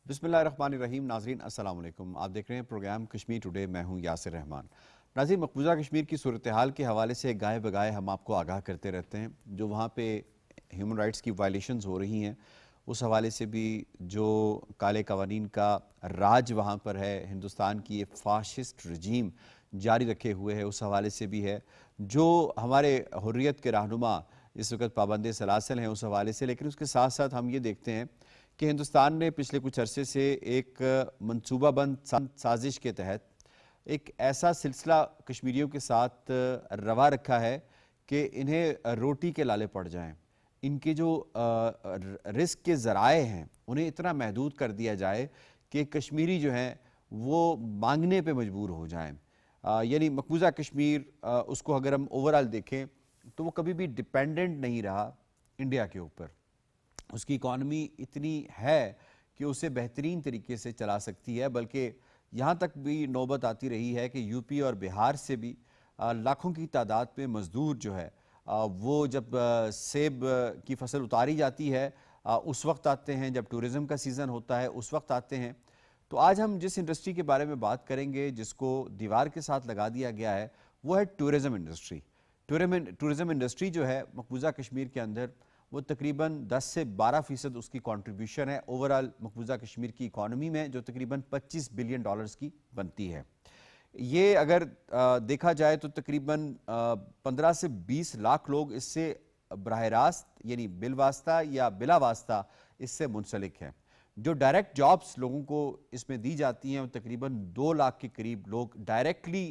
बिस्मिल्लाहिर्रहमानिर्रहीम। नाज़रीन अस्सलाम वालेकुम। आप देख रहे हैं प्रोग्राम कश्मीर टुडे। मैं हूं यासिर रहमान। नाज़रीन, मकबूजा कश्मीर की सूरत हाल के हवाले से गाए बगाए हम आपको आगाह करते रहते हैं। जो वहाँ पे ह्यूमन राइट्स की वायलेशंस हो रही हैं, उस हवाले से भी जो काले कवानीन का राज वहाँ पर है, हिंदुस्तान की ये फाशिस्ट रजीम जारी रखे हुए है, उस हवाले से भी है। जो हमारे हुर्रियत के रहनुमा इस वक्त पाबंद सलासल हैं, उस हवाले से। लेकिन उसके साथ साथ हम ये देखते हैं कि हिंदुस्तान ने पिछले कुछ अरसे से एक मनसूबाबंद साजिश के तहत एक ऐसा सिलसिला कश्मीरियों के साथ रवा रखा है कि इन्हें रोटी के लाले पड़ जाएं। इनके जो रिस्क के ज़राए हैं उन्हें इतना महदूद कर दिया जाए कि कश्मीरी जो हैं वो मांगने पे मजबूर हो जाएं। यानी मकबूजा कश्मीर उसको अगर हम ओवरऑल देखें तो वो कभी भी डिपेंडेंट नहीं रहा इंडिया के ऊपर। उसकी इकॉनमी इतनी है कि उसे बेहतरीन तरीके से चला सकती है, बल्कि यहाँ तक भी नौबत आती रही है कि यूपी और बिहार से भी लाखों की तादाद में मज़दूर जो है वो जब सेब की फसल उतारी जाती है उस वक्त आते हैं, जब टूरिज़म का सीज़न होता है उस वक्त आते हैं। तो आज हम जिस इंडस्ट्री के बारे में बात करेंगे, जिसको दीवार के साथ लगा दिया गया है, वो है टूरिज़म इंडस्ट्री। टूरिज़म इंडस्ट्री जो है मकबूजा कश्मीर के अंदर वो तकरीबन 10 से 12% उसकी कंट्रीब्यूशन है ओवरऑल मकबूजा कश्मीर की इकॉनमी में, जो तकरीबन $25 बिलियन की बनती है। ये अगर देखा जाए तो तकरीबन 15 से 20 लाख लोग इससे बराह रास्त यानी बिलवास्ता या बिला वास्ता इससे मुंसलिक हैं। जो डायरेक्ट जॉब्स लोगों को इसमें दी जाती हैं वो तकरीबन 2 लाख के करीब लोग डायरेक्टली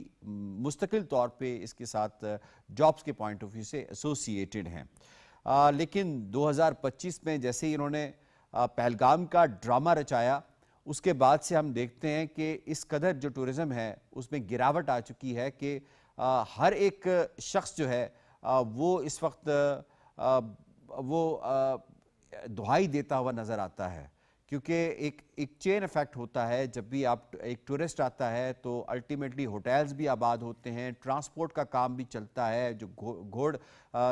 मुस्तकिल तौर पे इसके साथ जॉब्स के पॉइंट ऑफ व्यू से एसोसिएटेड हैं। लेकिन 2025 में जैसे ही इन्होंने पहलगाम का ड्रामा रचाया, उसके बाद से हम देखते हैं कि इस कदर जो टूरिज़म है उसमें गिरावट आ चुकी है कि हर एक शख्स जो है वो इस वक्त वो दुहाई देता हुआ नज़र आता है, क्योंकि एक चेन इफ़ेक्ट होता है। जब भी आप एक टूरिस्ट आता है तो अल्टीमेटली होटल्स भी आबाद होते हैं, ट्रांसपोर्ट का काम भी चलता है, जो घोड़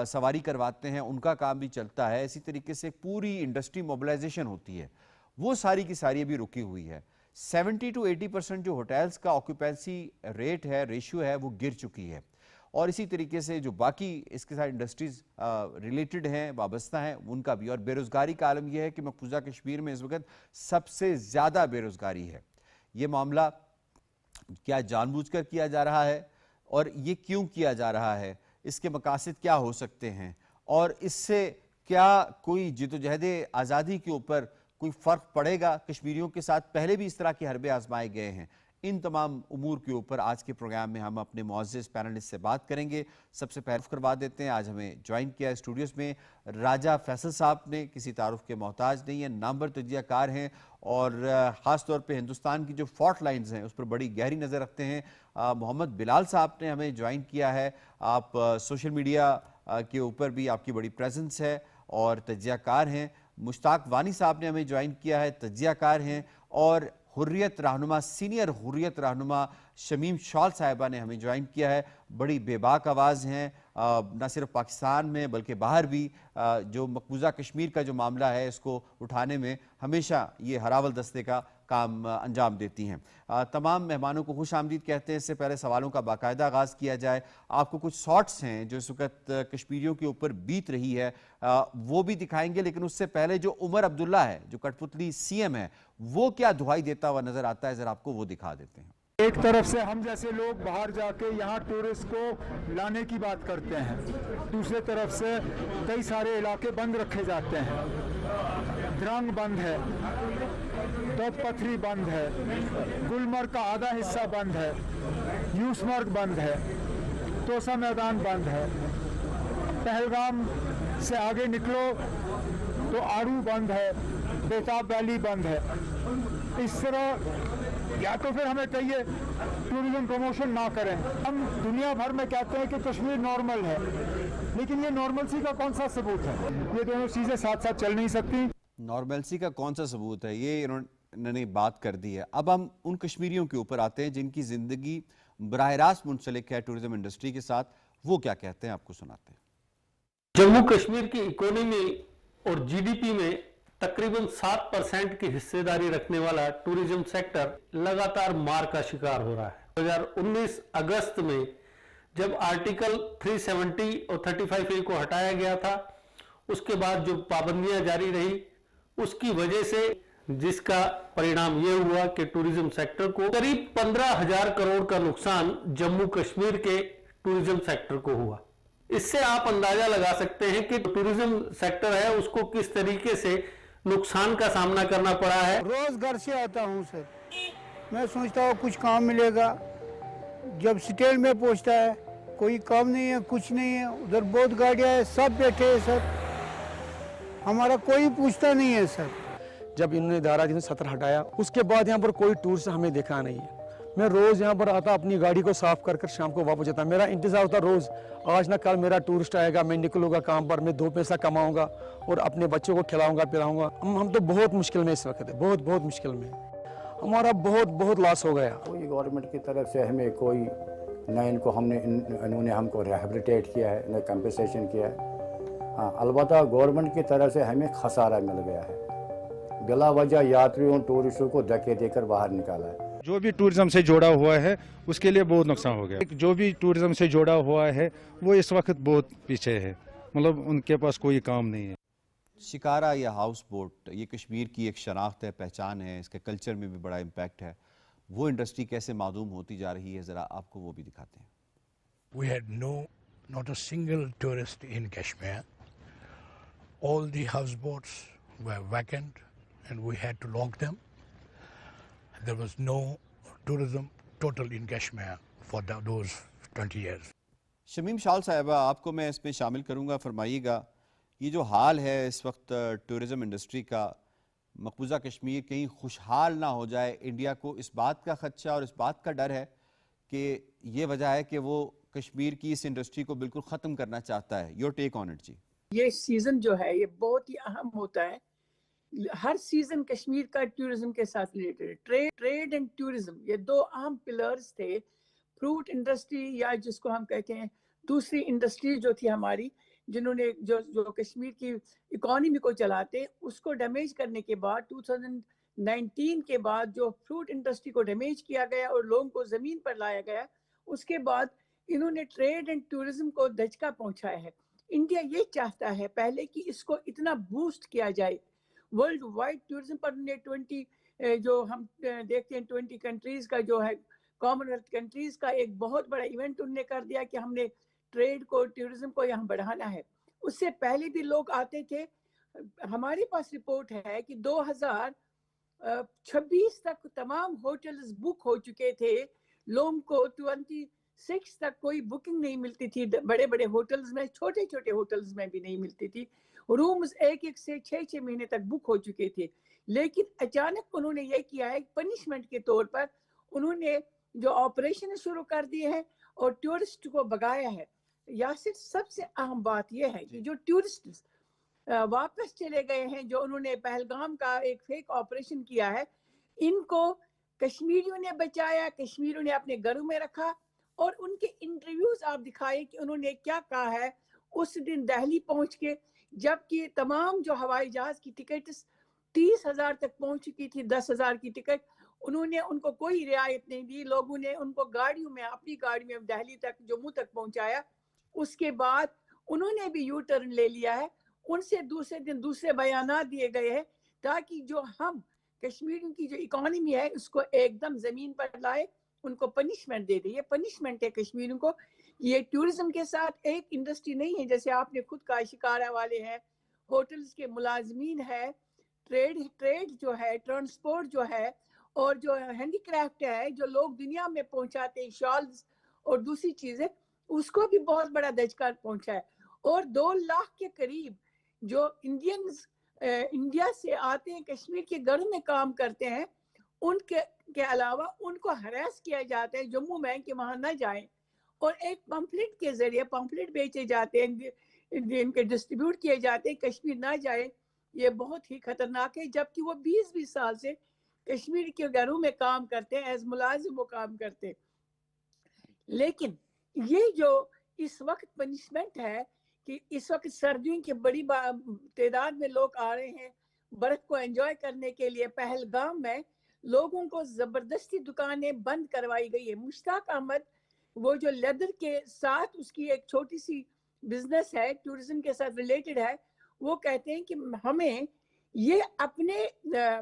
सवारी करवाते हैं उनका काम भी चलता है। इसी तरीके से पूरी इंडस्ट्री मोबिलाइजेशन होती है, वो सारी की सारी अभी रुकी हुई है। 70 to 80% जो होटल्स का ऑक्यूपेंसी रेट है, रेशियो है, वो गिर चुकी है। और इसी तरीके से जो बाकी इसके साथ इंडस्ट्रीज़ रिलेटेड हैं, वाबस्ता हैं, उनका भी। और बेरोज़गारी का आलम यह है कि मकबूजा कश्मीर में इस वक्त सबसे ज़्यादा बेरोज़गारी है। ये मामला क्या जानबूझकर किया जा रहा है और ये क्यों किया जा रहा है, इसके मकासद क्या हो सकते हैं, और इससे क्या कोई जिद्दोजहद आज़ादी के ऊपर कोई फ़र्क पड़ेगा कश्मीरियों के साथ? पहले भी इस तरह के हरबे आजमाए गए हैं। इन तमाम उमूर के ऊपर आज के प्रोग्राम में हम अपने मुअज़्ज़ज़ पैनलिस्ट से बात करेंगे। सबसे पहले करवा देते हैं, आज हमें ज्वाइन किया है स्टूडियोज़ में राजा फैसल साहब ने, किसी तारुफ के मोहताज नहीं है, नामवर तजियाकार हैं और ख़ास तौर पे हिंदुस्तान की जो फॉल्ट लाइन्स हैं उस पर बड़ी गहरी नज़र रखते हैं। मोहम्मद बिलाल साहब ने हमें ज्वाइन किया है। आप सोशल मीडिया के ऊपर भी आपकी बड़ी प्रेजेंस है और तजियाकार हैं। मुश्ताक वानी साहब ने हमें ज्वाइन किया है, तजियाकार हैं। और हुर्रियत रहनुमा, सीनियर हुर्रियत रहनुमा शमीम शॉल साहिबा ने हमें ज्वाइन किया है। बड़ी बेबाक आवाज़ हैं, न सिर्फ पाकिस्तान में बल्कि बाहर भी। जो मकबूजा कश्मीर का जो मामला है इसको उठाने में हमेशा ये हरावल दस्ते का काम अंजाम देती हैं। तमाम मेहमानों को खुश आमदीद कहते हैं। इससे पहले सवालों का बाकायदा आगाज़ किया जाए, आपको कुछ शॉट्स हैं जो इस वक्त कश्मीरियों के ऊपर बीत रही है वो भी दिखाएंगे। लेकिन उससे पहले जो उमर अब्दुल्ला है, जो कठपुतली सीएम है, वो क्या दुहाई देता हुआ नजर आता है, जरा आपको वो दिखा देते हैं। एक तरफ से हम जैसे लोग बाहर जाके यहाँ टूरिस्ट को लाने की बात करते हैं, दूसरे तरफ से कई सारे इलाके बंद रखे जाते हैं। द्रंग बंद है, दुध पथरी बंद है, गुलमर्ग का आधा हिस्सा बंद है, यूसमर्ग बंद है, तोसा मैदान बंद है, पहलगाम से आगे निकलो तो आड़ू बंद है, बेताब वैली बंद है। इस तरह या तो फिर हमें चाहिए टूरिज्म प्रमोशन ना करें। हम दुनिया भर में कहते हैं कि कश्मीर नॉर्मल है, लेकिन ये नॉर्मलसी का कौन सा सबूत है? ये दोनों चीज़ें साथ साथ चल नहीं सकती। نارملسی کا کون سا ثبوت ہے؟ یہ انہوں نے بات کر دی ہے. اب ہم ان کشمیریوں کے اوپر آتے ہیں جن کی زندگی براہ راست منسلک ہے ٹورزم انڈسٹری کے ساتھ. وہ کیا کہتے ہیں آپ کو سناتے ہیں. جموں کشمیر کی اکانومی اور جی ڈی پی میں تقریباً 7% کی حصے داری رکھنے والا ٹورزم سیکٹر لگاتار مار کا شکار ہو رہا ہے. 2019 اگست میں جب آرٹیکل 370 اور 35A کو ہٹایا گیا تھا، اس کے بعد جو پابندیاں جاری رہی، اس کی وجہ سے جس کا پرینام یہ ہوا کہ ٹورزم سیکٹر کو قریب 15,000 کروڑ کا نقصان جموں کشمیر کے ٹورزم سیکٹر کو ہوا. اس سے آپ اندازہ لگا سکتے ہیں کہ ٹورزم سیکٹر ہے اس کو کس طریقے سے نقصان کا سامنا کرنا پڑا ہے. روز گھر سے آتا ہوں سر، میں سوچتا ہوں کچھ کام ملے گا. جب سٹیل میں پہنچتا ہے کوئی کام نہیں ہے، کچھ نہیں ہے. ادھر بہت گاڑیاں ہیں، سب بیٹھے ہیں سر، ہمارا کوئی پوچھتا نہیں ہے سر. جب انہوں نے دارا 70 ہٹایا اس کے بعد یہاں پر کوئی ٹورسٹ ہمیں دیکھا نہیں ہے. میں روز یہاں پر آتا، اپنی گاڑی کو صاف کر شام کو واپس جاتا. میرا انتظار ہوتا روز، آج نہ کل میرا ٹورسٹ آئے گا، میں نکلوں گا کام پر، میں 2 پیسہ کماؤں گا اور اپنے بچوں کو کھلاؤں گا پلاؤں گا. ہم تو بہت مشکل میں اس وقت ہے، بہت مشکل میں. ہمارا بہت لاس ہو گیا. کوئی گورنمنٹ کی طرف سے ہمیں کوئی نہ ان کو انہوں نے ہم کو ریہیبلیٹیٹ کیا ہے، نہ کمپنسیشن کیا ہے. ہاں البتہ گورنمنٹ کی طرف سے ہمیں خسارہ مل گیا ہے. بلا وجہ یاتریوں ٹورسٹوں کو دھکے دے کر باہر نکالا ہے. جو بھی ٹورزم سے جوڑا ہوا ہے اس کے لیے بہت نقصان ہو گیا. جو بھی ٹورزم سے جوڑا ہوا ہے وہ اس وقت بہت پیچھے ہے، مطلب ان کے پاس کوئی کام نہیں ہے. شکارہ یا ہاؤس بوٹ یہ کشمیر کی ایک شناخت ہے، پہچان ہے، اس کے کلچر میں بھی بڑا امپیکٹ ہے. وہ انڈسٹری کیسے معدوم ہوتی جا رہی ہے، ذرا آپ کو وہ بھی دکھاتے ہیں. We had not a single tourist in Kashmir. All the houseboats were vacant and we had to lock them. There was no tourism total in Kashmir for those 20 years. Shamim شال صاحبہ، آپ کو میں اس میں شامل کروں گا. فرمائیے گا یہ جو حال ہے اس وقت ٹورزم انڈسٹری کا، مقبوضہ کشمیر کہیں خوشحال نہ ہو جائے. انڈیا کو اس بات کا خدشہ اور اس بات کا ڈر ہے کہ یہ وجہ ہے کہ وہ کشمیر کی اس انڈسٹری کو بالکل ختم کرنا چاہتا ہے. یور ٹیک آن اٹ جی. یہ سیزن جو ہے یہ بہت ہی اہم ہوتا ہے. ہر سیزن کشمیر کا ٹورزم کے ساتھ ریلیٹڈ. ٹریڈ اینڈ ٹورزم یہ 2 اہم پلرز تھے. فروٹ انڈسٹری یا جس کو ہم کہتے ہیں دوسری انڈسٹری جو تھی ہماری، جنہوں نے جو کشمیر کی اکانومی کو چلاتے، اس کو ڈیمیج کرنے کے بعد 2019 کے بعد جو فروٹ انڈسٹری کو ڈیمیج کیا گیا اور لوگوں کو زمین پر لایا گیا، اس کے بعد انہوں نے ٹریڈ اینڈ ٹورزم کو دھچکا پہنچایا ہے. انڈیا یہ چاہتا ہے پہلے کہ اس کو اتنا بوسٹ کیا جائے. ورلڈ وائڈ ٹورزم پر نے 20 جو ہم دیکھتے ہیں 20 کنٹریز کا جو ہے کامن ویلتھ کنٹریز کا ایک بہت بڑا ایونٹ انہوں نے کر دیا کہ ہم نے ٹریڈ کو ٹورزم کو یہاں بڑھانا ہے. اس سے پہلے بھی لوگ آتے تھے. ہمارے پاس رپورٹ ہے کہ 2026 تک تمام ہوٹلز بک ہو چکے تھے. لوگوں کو 26 تک کوئی بکنگ نہیں ملتی تھی. بڑے بڑے ہوٹلز میں، چھوٹے چھوٹے ہوٹلز میں بھی نہیں ملتی تھی. رومز 1 سے 6 مہینے تک بک ہو چکے تھے. لیکن اچانک انہوں نے یہ کیا ہے پنشمنٹ کے طور پر، انہوں نے جو آپریشن شروع کر دیے ہیں اور ٹورسٹ کو بگایا ہے. یاسر سب سے اہم بات یہ ہے کہ جو ٹورسٹ واپس چلے گئے ہیں، جو انہوں نے پہلگام کا ایک فیک آپریشن کیا ہے، ان کو کشمیریوں نے بچایا، کشمیریوں نے اپنے گھروں میں رکھا. اور ان کے انٹرویوز آپ دکھائے کہ انہوں نے کیا کہا ہے اس دن دہلی پہنچ کے، جبکہ تمام جو ہوائی جہاز کی ٹکٹس 30,000 تک پہنچ چکی تھی، 10,000 کی ٹکٹ، انہوں نے ان کو کوئی رعایت نہیں دی. لوگوں نے ان کو گاڑیوں میں، اپنی گاڑی میں دہلی تک، جموں تک پہنچایا. اس کے بعد انہوں نے بھی یو ٹرن لے لیا ہے. ان سے دوسرے دن دوسرے بیانات دیے گئے ہیں تاکہ جو ہم کشمیریوں کی جو اکانومی ہے اس کو ایک دم زمین پر لائے، ان کو پنشمنٹ دے دے. یہ پنشمنٹ ہے کشمیریوں کو. یہ ٹورزم کے ساتھ ایک انڈسٹری نہیں ہے، جیسے آپ نے خود کہا، شکارہ والے ہیں، ہوٹلز کے ملازمین ہے، ٹریڈ جو ہے، ٹرانسپورٹ جو ہے، اور جو ہینڈی کرافٹ ہے جو لوگ دنیا میں پہنچاتے ہیں، شالز اور دوسری چیزیں، اس کو بھی بہت بڑا دھچکا پہنچا ہے. اور 2 لاکھ کے قریب جو انڈینز انڈیا سے آتے ہیں، کشمیر کے گھروں میں کام کرتے ہیں، ان کے علاوہ ان کو ہراس کیا جاتا ہے جموں میں کہ وہاں نہ جائیں. اور ایک پمفلٹ کے ذریعے پمفلٹ بیچے جاتے ہیں، ان کے ڈسٹریبیوٹ کیے جاتے ہیں، کشمیر نہ جائے. ये बहुत ही खतरनाक है, जबकि वो 20-20 साल से कश्मीर के घरों में काम करते हैं, एज मुलाजिम वो काम करते हैं। लेकिन ये जो इस वक्त पनिशमेंट है कि इस वक्त सर्दियों की बड़ी तादाद में लोग आ रहे हैं बर्फ को एंजॉय करने के लिए। पहलगाम में लोगों को जबरदस्ती दुकानें बंद करवाई गई है। मुश्ताक अहमद वो जो लेदर के साथ उसकी एक छोटी सी बिजनेस है, टूरिज्म के साथ रिलेटेड है, वो कहते हैं कि हमें ये अपने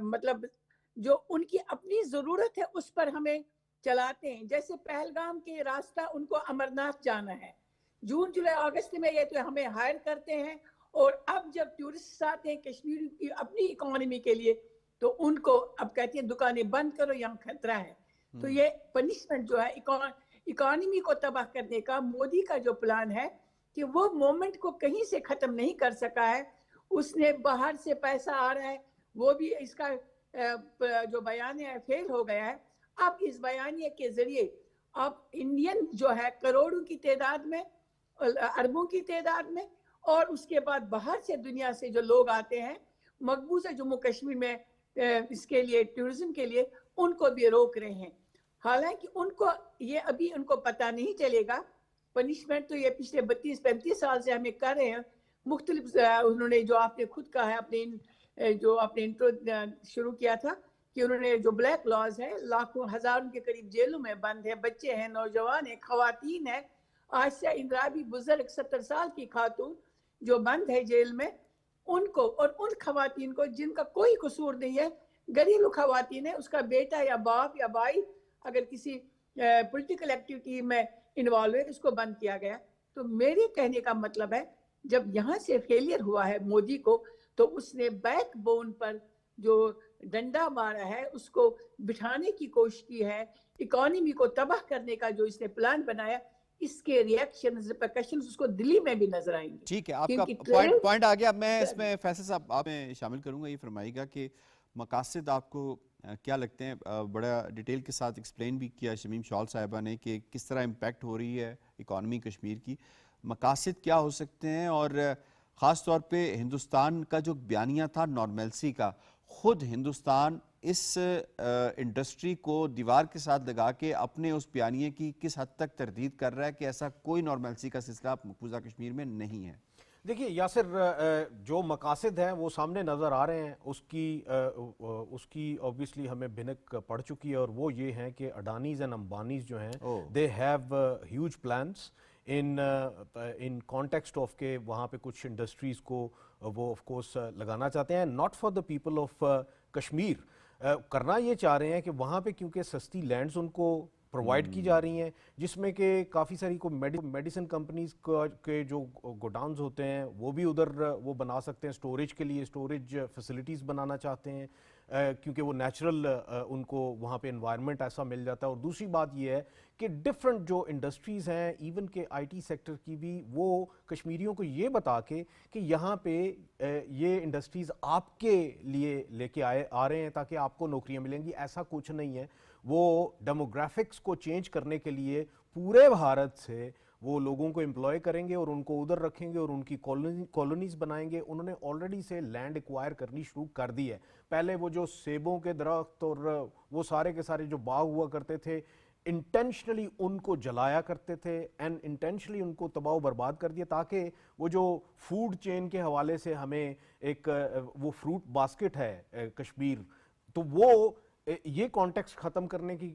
मतलब जो उनकी अपनी ज़रूरत है उस पर हमें चलाते हैं। जैसे पहलगाम के रास्ता उनको अमरनाथ जाना है, जून जुलाई अगस्त में ये तो हमें हायर करते हैं, और अब जब टूरिस्ट आते हैं कश्मीर की अपनी इकोनॉमी के लिए तो उनको अब कहते हैं दुकानें बंद करो, यहाँ खतरा है। तो ये पनिशमेंट जो है इकोनॉमी को तबाह करने का मोदी का जो प्लान है कि वो मोमेंट को कहीं से खत्म नहीं कर सका है। उसने बाहर से पैसा आ रहा है, वो भी इसका जो बयान है फेल हो गया है। अब इस बयानिए के जरिए अब इंडियन जो है करोड़ों की तादाद में, अरबों की तादाद में, और उसके बाद बाहर से दुनिया से जो लोग आते हैं मकबूजा जम्मू कश्मीर में इसके लिए टूरिज्म के लिए, उनको भी रोक रहे हैं। हालांकि उनको ये अभी उनको पता नहीं चलेगा। पनिशमेंट तो ये पिछले 32-35 साल से हमें कर रहे हैं मुख्तलिफ। उन्होंने जो आपने खुद कहा है अपने जो आपने इंट्रो शुरू किया था कि उन्होंने जो ब्लैक लॉज है, लाखों हजारों के करीब जेलों में बंद है, बच्चे हैं, नौजवान हैं, खवातीन है। आसिया इंद्राबी बुजुर्ग 70 साल की खातून जो बंद है जेल में, उनको और उन खवातीन को जिनका कोई कसूर नहीं है, घरेलू खवातीन है, उसका बेटा या बाप या भाई अगर किसी पॉलिटिकल एक्टिविटी में इन्वॉल्व है, उसको बंद किया गया। तो मेरे कहने का मतलब है जब यहाँ से फेलियर हुआ है मोदी को, तो उसने बैकबोन पर जो डंडा मारा है उसको बिठाने की कोशिश की है। इकोनॉमी को तबाह करने का जो इसने प्लान बनाया, इसके रिएक्शंस रिपरकशंस उसको दिल्ली में भी नजर आएंगे। ठीक है, आपका पॉइंट आ गया। मैं इसमें फैसल साहब आप में शामिल करूंगा। ये फरमाइएगा कि मकासद आपको क्या लगते हैं? बड़ा डिटेल के साथ एक्सप्लेन भी किया शमीम शॉल साहिबा ने कि किस तरह इम्पैक्ट हो रही है इकॉनमी कश्मीर की, मकासद क्या हो सकते हैं, और ख़ास तौर पे हिंदुस्तान का जो बयानिया था नॉर्मलसी का, ख़ुद हिंदुस्तान इस इंडस्ट्री को दीवार के साथ लगा के अपने उस बयानिए की किस हद तक तरदीद कर रहा है कि ऐसा कोई नॉर्मलसी का सिलसिला मकबूजा कश्मीर में नहीं है। देखिए यासिर, जो मकासद हैं वो सामने नज़र आ रहे हैं, उसकी ऑब्वियसली हमें भिनक पड़ चुकी है, और वो ये हैं कि अडानीज़ एंड अंबानीज़ जो हैं they have huge plans in context of के वहाँ पे कुछ इंडस्ट्रीज़ को वो ऑफ कोर्स लगाना चाहते हैं, not for the people of Kashmir. करना ये चाह रहे हैं कि वहाँ पे क्योंकि सस्ती लैंड्स उनको प्रोवाइड की जा रही हैं, जिसमें कि काफ़ी सारी को मेडिसिन कंपनीज के जो गोडाउन्स होते हैं वो भी उधर वो बना सकते हैं, स्टोरेज के लिए स्टोरेज फैसिलिटीज़ बनाना चाहते हैं, क्योंकि वो नेचुरल उनको वहाँ पे एनवायरनमेंट ऐसा मिल जाता है। और दूसरी बात ये है कि डिफरेंट जो इंडस्ट्रीज़ हैं, इवन के आईटी सेक्टर की भी, वो कश्मीरियों को ये बता के कि यहाँ पे ये इंडस्ट्रीज़ आपके लिए लेके आ रहे हैं ताकि आपको नौकरियाँ मिलेंगी, ऐसा कुछ नहीं है। वो डेमोग्राफिक्स को चेंज करने के लिए पूरे भारत से वो लोगों को एम्प्लॉय करेंगे और उनको उधर रखेंगे और उनकी कॉलोनीज बनाएंगे। उन्होंने ऑलरेडी से लैंड एक्वायर करनी शुरू कर दी है। पहले वो जो सेबों के दरख्त और वो सारे के सारे जो बाग हुआ करते थे, इंटेंशनली उनको जलाया करते थे एंड इंटेंशनली उनको तबाह बर्बाद कर दिया, ताकि वो जो फूड चेन के हवाले से हमें एक वो फ्रूट बास्केट है कश्मीर, तो वो ये कॉन्टेक्स्ट ख़त्म करने की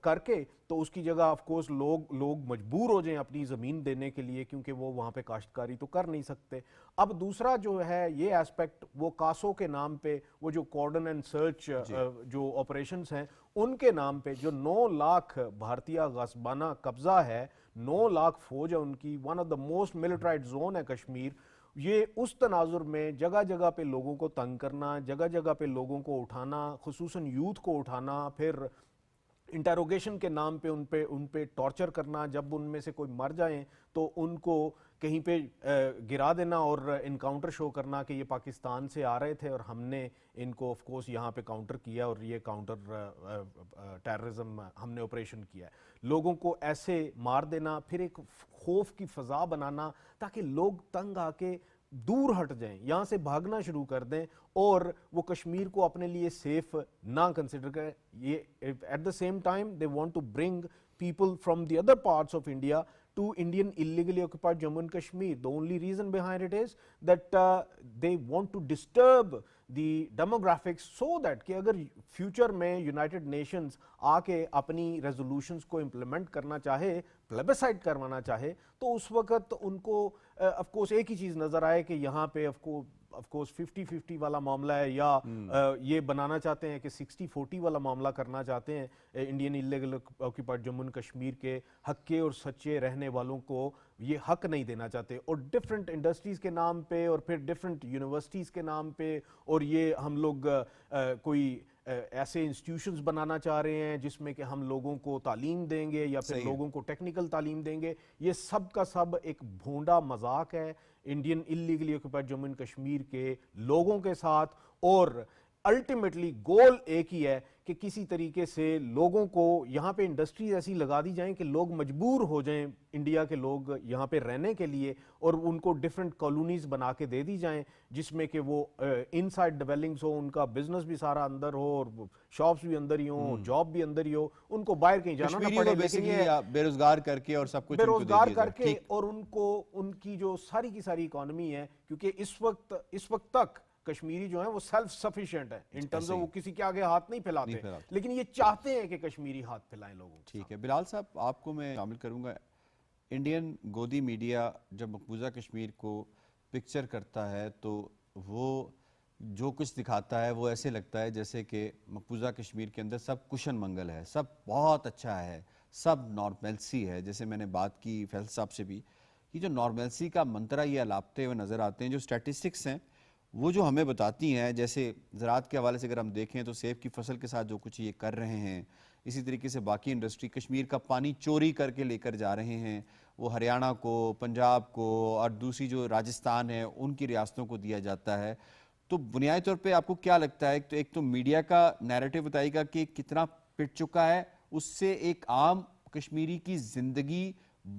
करके तो उसकी जगह ऑफ कोर्स लोग मजबूर हो जाएं अपनी ज़मीन देने के लिए, क्योंकि वो वहाँ पे काश्तकारी तो कर नहीं सकते। अब दूसरा जो है ये एस्पेक्ट, वो कासो के नाम पे वो जो कॉर्डन एंड सर्च जो ऑपरेशंस हैं उनके नाम पे जो 9 लाख भारतीय गस्बाना कब्जा है, 9 लाख फौज है उनकी, one of the most militarised zone है कश्मीर। ये उस तनाजुर में जगह जगह पे लोगों को तंग करना, जगह जगह पे लोगों को उठाना, खुसूसन यूथ को उठाना, फिर इंटरोगेशन के नाम पे उन पे टॉर्चर करना, जब उनमें से कोई मर जाएं तो उनको कहीं पे गिरा देना और इनकाउंटर शो करना कि ये पाकिस्तान से आ रहे थे और हमने इनको ऑफ कोर्स यहाँ पे काउंटर किया और ये काउंटर टेररिज्म हमने ऑपरेशन किया है। लोगों को ऐसे मार देना, फिर एक खौफ की फ़ज़ा बनाना ताकि लोग तंग आके दूर हट जाएं, यहाँ से भागना शुरू कर दें और वो कश्मीर को अपने लिए सेफ ना कंसिडर करें. ये at the same time they want to bring people from the other parts of India to Indian illegally occupied Jammu and Kashmir. The only reason behind it is that they want to disturb the demographics so that कि अगर future में United Nations आके अपनी resolutions को implement करना चाहे, plebiscite करवाना चाहे, तो उस वक्त उनको of course एक ही चीज़ नज़र आए कि यहाँ पे of course 50-50 वाला मामला है, या ये बनाना चाहते हैं कि 60-40 वाला मामला करना चाहते हैं Indian illegal occupied Jammu and Kashmir के हक्के और सच्चे रहने वालों को ये हक नहीं देना चाहते, और डिफरेंट इंडस्ट्रीज़ के नाम पे और फिर डिफरेंट यूनिवर्सिटीज़ के नाम पे, और ये हम लोग कोई ऐसे इंस्टीट्यूशंस बनाना चाह रहे हैं जिसमें कि हम लोगों को तालीम देंगे या फिर लोगों को टेक्निकल तालीम देंगे. ये सब का सब एक भोंडा मजाक है Indian illegally occupied Jammu and Kashmir के लोगों के साथ, और अल्टीमेटली गोल एक ही है कि किसी तरीके से लोगों को यहाँ पे इंडस्ट्रीज ऐसी लगा दी जाएं कि लोग मजबूर हो जाएं, इंडिया के लोग यहाँ पे रहने के लिए, और उनको डिफरेंट कॉलोनीज बना के दे दी जाएं जिसमें कि वो इनसाइड डेवलपिंग्स हो, उनका बिजनेस भी सारा अंदर हो और शॉप्स भी अंदर ही हो, जॉब भी अंदर ही हो, उनको बाहर कहीं जाना ना पड़े, लेकिन ये बेरोजगार करके और सब कुछ बेरोजगार करके, और उनको उनकी जो सारी की सारी इकोनॉमी है, क्योंकि इस वक्त तक कश्मीरी जो है वो सेल्फ सफिशिएंट है इन टर्म्स ऑफ वो किसी के आगे हाथ नहीं फैलाते, लेकिन ये चाहते हैं कि कश्मीरी हाथ फैलाएं लोगों. ठीक है बिलाल साहब, आपको मैं शामिल करूंगा. इंडियन गोदी मीडिया जब मकबूजा कश्मीर को पिक्चर करता है तो वो जो कुछ दिखाता है वो ऐसे लगता है जैसे कि मकबूजा कश्मीर के अंदर सब कुशन मंगल है, सब बहुत अच्छा है, सब नॉर्मलसी है. जैसे मैंने बात की फैसल साहब से भी, कि जो नॉर्मलसी का मंत्रा ये अलापते हुए नज़र आते हैं. जो स्टैटिस्टिक्स हैं वो जो हमें बताती हैं, जैसे ज़राअत के हवाले से अगर हम देखें तो सेब की फसल के साथ जो कुछ ये कर रहे हैं, इसी तरीके से बाकी इंडस्ट्री कश्मीर का पानी चोरी करके लेकर जा रहे हैं, वो हरियाणा को, पंजाब को और दूसरी जो राजस्थान है उनकी रियासतों को दिया जाता है. तो बुनियादी तौर पे आपको क्या लगता है, एक तो मीडिया का नैरेटिव बताइएगा कि कितना पिट चुका है, उससे एक आम कश्मीरी की ज़िंदगी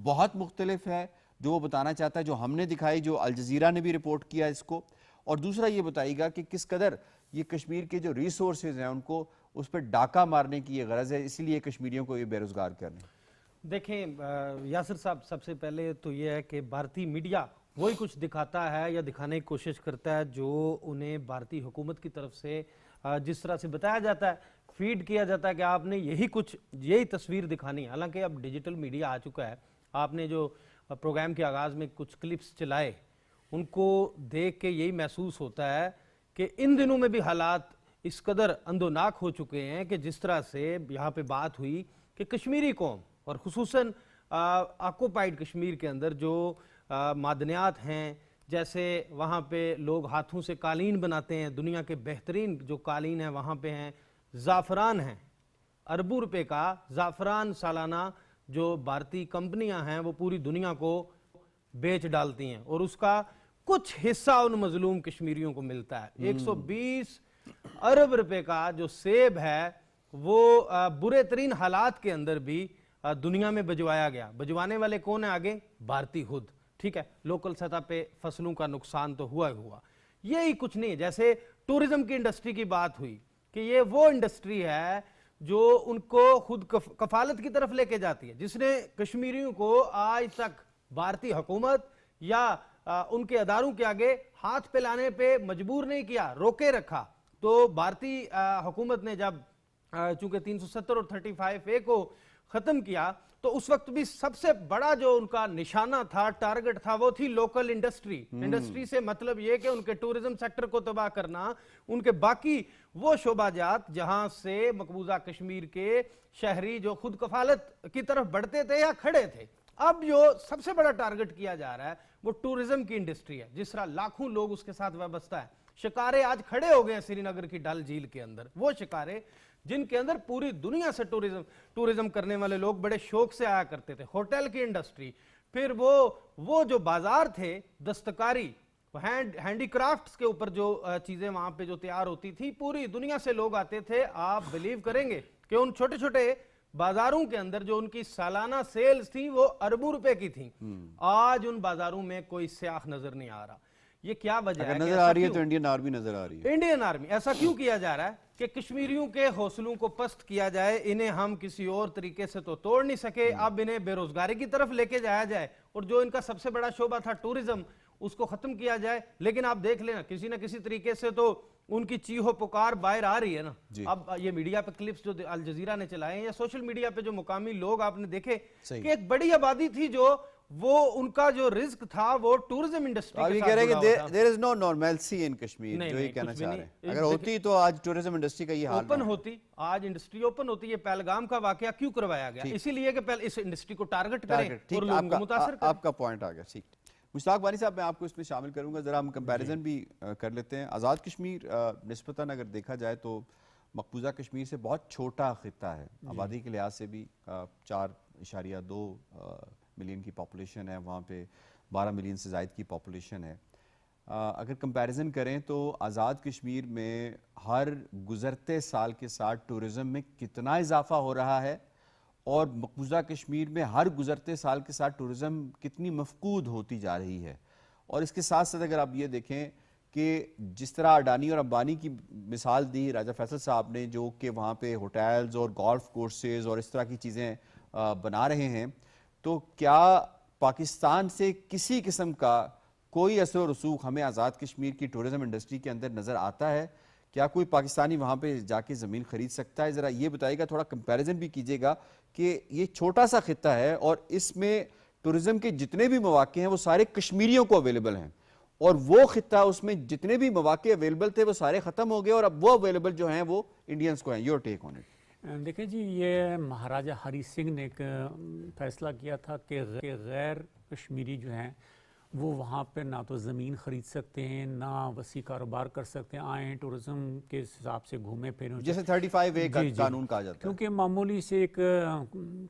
बहुत मुख्तलिफ है जो वो बताना चाहता है, जो हमने दिखाई, जो अल जज़ीरा ने भी रिपोर्ट किया इसको. और दूसरा ये बताइएगा कि किस कदर ये कश्मीर के जो रिसोर्सेज हैं उनको उस पर डाका मारने की ये गरज है, इसलिए कश्मीरियों को ये बेरोजगार कर रहे हैं. देखें यासिर साहब, सबसे पहले तो ये है कि भारतीय मीडिया वही कुछ दिखाता है या दिखाने की कोशिश करता है जो उन्हें भारतीय हुकूमत की तरफ से जिस तरह से बताया जाता है, फीड किया जाता है कि आपने यही तस्वीर दिखानी है. हालांकि अब डिजिटल मीडिया आ चुका है. आपने जो प्रोग्राम के आगाज़ में कुछ क्लिप्स चलाए, उनको देख के यही महसूस होता है कि इन दिनों में भी हालात इस कदर अंधोनाक हो चुके हैं कि जिस तरह से यहाँ पे बात हुई कि कश्मीरी कौम और खुसूसन ऑक्युपाइड कश्मीर के अंदर जो मादनियात हैं, जैसे वहाँ पे लोग हाथों से कालीन बनाते हैं, दुनिया के बेहतरीन जो कालीन है वहाँ पे हैं, ज़ाफ़रान हैं, अरबों रुपए का ज़ाफ़रान सालाना जो भारतीय कंपनियां हैं वो पूरी दुनिया को बेच डालती हैं, और उसका कुछ हिस्सा उन मजलूम कश्मीरियों को मिलता है. 120 अरब रुपए का जो सेब है वो बुरे तरीन हालात के अंदर भी दुनिया में भिजवाया गया. भिजवाने वाले कौन है आगे? भारतीय खुद. ठीक है, लोकल सतह पे फसलों का नुकसान तो हुआ ही हुआ. यही कुछ नहीं. जैसे टूरिज्म की इंडस्ट्री की बात हुई कि ये वो इंडस्ट्री है जो उनको खुद कफालत की तरफ लेके जाती है, जिसने कश्मीरियों को आज तक भारतीय हुकूमत या उनके अदारों के आगे हाथ फैलाने पे मजबूर नहीं किया, रोके रखा. तो भारतीय हुकूमत ने जब चूंकि 370 और 35A को खत्म किया तो उस वक्त भी सबसे बड़ा जो उनका निशाना था, टारगेट था, वो थी लोकल इंडस्ट्री. इंडस्ट्री से मतलब ये कि उनके टूरिज्म सेक्टर को तबाह करना, उनके बाकी वो शोबाजात जहां से मकबूजा कश्मीर के शहरी जो खुद कफालत की तरफ बढ़ते थे या खड़े थे. अब जो सबसे बड़ा टारगेट किया जा रहा है वो टूरिज्म की इंडस्ट्री है, जिस तरह लाखों लोग उसके साथ वाबस्ता है. शिकारे आज खड़े हो गए हैं श्रीनगर की डल झील के अंदर, वो शिकारे जिनके अंदर पूरी दुनिया से टूरिज्म करने वाले लोग बड़े शौक से आया करते थे. होटल की इंडस्ट्री, फिर वो जो बाजार थे दस्तकारी, हैंडीक्राफ्ट्स के ऊपर जो चीजें वहां पे जो तैयार होती थी, पूरी दुनिया से लोग आते थे. आप बिलीव करेंगे कि उन छोटे छोटे बाजारों के अंदर जो उनकी सालाना सेल्स थी वो अरबों रुपए की थी. आज उन बाजारों में कोई स्याह नजर नहीं आ रहा. ये क्या वजह है अगर कि नजर ऐसा आ रही है क्यों? तो इंडियन आर्मी नजर आ रही है। इंडियन आर्मी ऐसा क्यों किया जा रहा है कि कश्मीरियों के हौसलों को पस्त किया जाए, इन्हें हम किसी और तरीके से तो तोड़ नहीं सके, अब इन्हें बेरोजगारी की तरफ लेके जाया जाए और जो इनका सबसे बड़ा शोबा था टूरिज्म उसको खत्म किया जाए। लेकिन आप देख लेना किसी ना किसी तरीके से तो उनकी चीहो पुकार बाहर आ रही है ना। अब ये मीडिया पे क्लिप्स जो अल जजीरा ने चलाए हैं या सोशल मीडिया पे जो मुकामी लोग आपने देखे कि एक बड़ी आबादी थी जो वो उनका जो रिस्क था वो टूरिज्म इंडस्ट्री अभी के कह रहे साथ हैं जुड़ा कि हुआ था। देयर इज नो नॉर्मलसी इन कश्मीर, नहीं, जो ये नहीं, कहना कुछ भी चाह नहीं। रहे हैं। अगर होती तो आज टूरिज्म इंडस्ट्री का ये हाल ओपन ना हो। होती, आज इंडस्ट्री ओपन होती। ये पहलगाम का वाकया क्यों करवाया गया? इसीलिए कि पहले इस इंडस्ट्री को टारगेट करें ठीक, और लोगों को मुतासर करें। आपका पॉइंट आ गया। ठीक, मुश्ताक वानी साहब मैं आपको इसमें शामिल करूंगा, जरा हम कंपैरिजन भी कर लेते हैं। आज़ाद कश्मीर निस्बतन अगर देखा जाए तो मकबूजा कश्मीर से बहुत छोटा खित्ता है, आबादी के लिहाज से भी 4.2 मिलियन की पॉपुलेशन है, वहाँ पे 12 मिलियन से ज़ायद की पॉपुलेशन है। अगर कंपैरिजन करें तो आज़ाद कश्मीर में हर गुज़रते साल के साथ टूरिज़म में कितना इजाफा हो रहा है और मकबूजा कश्मीर में हर गुज़रते साल के साथ टूरिज़म कितनी मफकूद होती जा रही है। और इसके साथ साथ अगर आप ये देखें कि जिस तरह अडानी और अंबानी की मिसाल दी राजा फैसल साहब ने, जो कि वहाँ पे होटल्स और गोल्फ कोर्सेज और इस तरह की चीज़ें बना रहे हैं, तो क्या पाकिस्तान से किसी किस्म का कोई असर और रसूख हमें आज़ाद कश्मीर की टूरिज़म इंडस्ट्री के अंदर नज़र आता है? क्या कोई पाकिस्तानी वहाँ पे जाके ज़मीन ख़रीद सकता है? ज़रा ये बताइएगा, थोड़ा कंपैरिजन भी कीजिएगा कि ये छोटा सा खित्ता है और इसमें टूरिज़म के जितने भी मौके हैं वो सारे कश्मीरियों को अवेलेबल हैं, और वो खित्ता उसमें जितने भी मौके अवेलेबल थे वो सारे ख़त्म हो गए और अब वो अवेलेबल जो हैं वो इंडियंस को हैं। Your take on it. देखिए जी, ये महाराजा हरी सिंह ने एक फैसला किया था कि गैर कश्मीरी जो हैं वो वहाँ पर ना तो ज़मीन ख़रीद सकते हैं, ना वसी कारोबार कर सकते हैं, आएँ टूरिज़म के हिसाब से घूमें फिरें, जैसे 35A का कानून कहा जाता है। क्योंकि मामूली से एक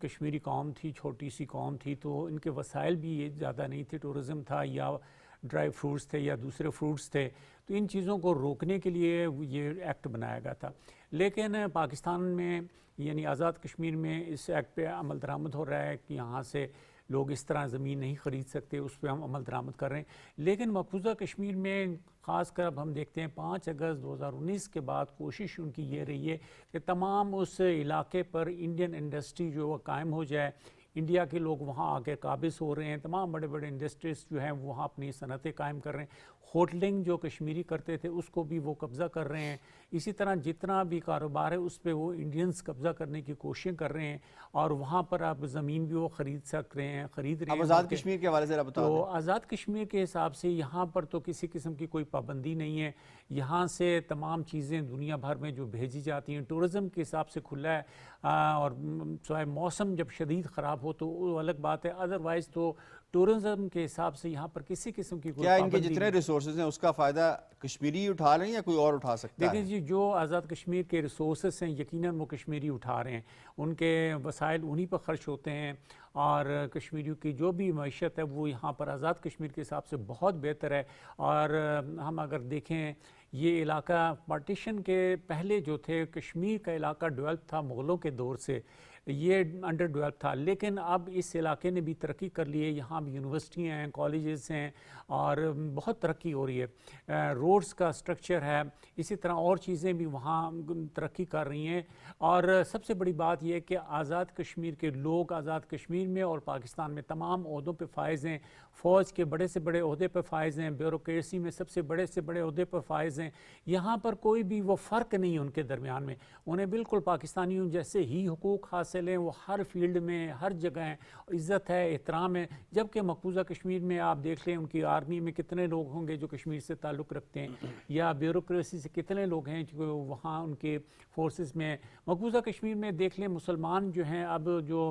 कश्मीरी कौम थी, छोटी सी कौम थी, तो इनके वसाइल भी ये ज़्यादा नहीं थे, टूरिज़म था या ड्राई फ्रूट्स थे या दूसरे फ्रूट्स थे, तो इन चीज़ों को रोकने के लिए ये एक्ट बनाया गया था। लेकिन पाकिस्तान में यानी आज़ाद कश्मीर में इस एक्ट पे अमल दरामद हो रहा है कि यहाँ से लोग इस तरह ज़मीन नहीं ख़रीद सकते, उस पर हम अमल दरामद कर रहे हैं। लेकिन मकबूजा कश्मीर में ख़ासकर अब हम देखते हैं 5 अगस्त 2019 के बाद कोशिश उनकी ये रही है कि तमाम उस इलाके पर इंडियन इंडस्ट्री जो है कायम हो जाए। इंडिया के लोग वहाँ आके काबिज़ हो रहे हैं, तमाम बड़े बड़े इंडस्ट्रीज़ जो हैं वहाँ अपनी सनतें कायम कर रहे हैं। होटलिंग जो कश्मीरी करते थे उसको भी वो कब्ज़ा कर रहे हैं। इसी तरह जितना भी कारोबार है उस पर वो इंडियंस कब्ज़ा करने की कोशिश कर रहे हैं और वहाँ पर आप ज़मीन भी वो ख़रीद सक रहे हैं, ख़रीद रहे हैं। आज़ाद कश्मीर के हवाले से आप बता दें। तो आज़ाद कश्मीर के हिसाब से यहाँ पर तो किसी किस्म की कोई पाबंदी नहीं है। यहाँ से तमाम चीज़ें दुनिया भर में जो भेजी जाती हैं टूरिज़म के हिसाब से खुला है, और सिवाय मौसम जब शदीद ख़राब हो तो वो अलग बात है, अदरवाइज़ तो टूरिज्म के हिसाब से यहाँ पर किसी किस्म की कोई क्या इनके पाबंदी जितने नहीं। रिसोर्सेज हैं उसका फ़ायदा कश्मीरी उठा रहे हैं या कोई और उठा सकता है? देखिए जी, जो आज़ाद कश्मीर के रिसोर्सेज हैं यकीनन वो कश्मीरी उठा रहे हैं, उनके वसाइल उन्हीं पर ख़र्च होते हैं और कश्मीरियों की जो भी मईशत है वो यहाँ पर आज़ाद कश्मीर के हिसाब से बहुत बेहतर है। और हम अगर देखें ये इलाका पार्टीशन के पहले जो थे कश्मीर का इलाका डेवलप था मुग़लों के दौर से, ये अंडर डेवलप था, लेकिन अब इस इलाके ने भी तरक्की कर ली है। यहाँ भी यूनिवर्सिटियाँ हैं, कॉलेजेस हैं और बहुत तरक्की हो रही है, रोड्स का स्ट्रक्चर है, इसी तरह और चीज़ें भी वहाँ तरक्की कर रही हैं। और सबसे बड़ी बात यह है कि आज़ाद कश्मीर के लोग आज़ाद कश्मीर में और पाकिस्तान में तमाम ओहदों पे फायज़ हैं, फ़ौज के बड़े से बड़े ओहदे पर फायज़ हैं, ब्यूरोक्रेसी में सबसे बड़े से बड़े ओहदे पर फायज़ हैं। यहाँ पर कोई भी वो फ़र्क नहीं है उनके दरमियान में, उन्हें बिल्कुल पाकिस्तानियों जैसे ही हुकूक हासिल हैं, वो हर फील्ड में हर जगह इज़्ज़त है, एहतराम है। जबकि मकबूजा कश्मीर में आप देख लें उनकी आर्मी में कितने लोग होंगे जो कश्मीर से ताल्लुक़ रखते हैं, या ब्यूरोक्रेसी से कितने लोग हैं जो वहाँ उनके फोर्सेस में। मकबूजा कश्मीर में देख लें मुसलमान जो हैं, अब जो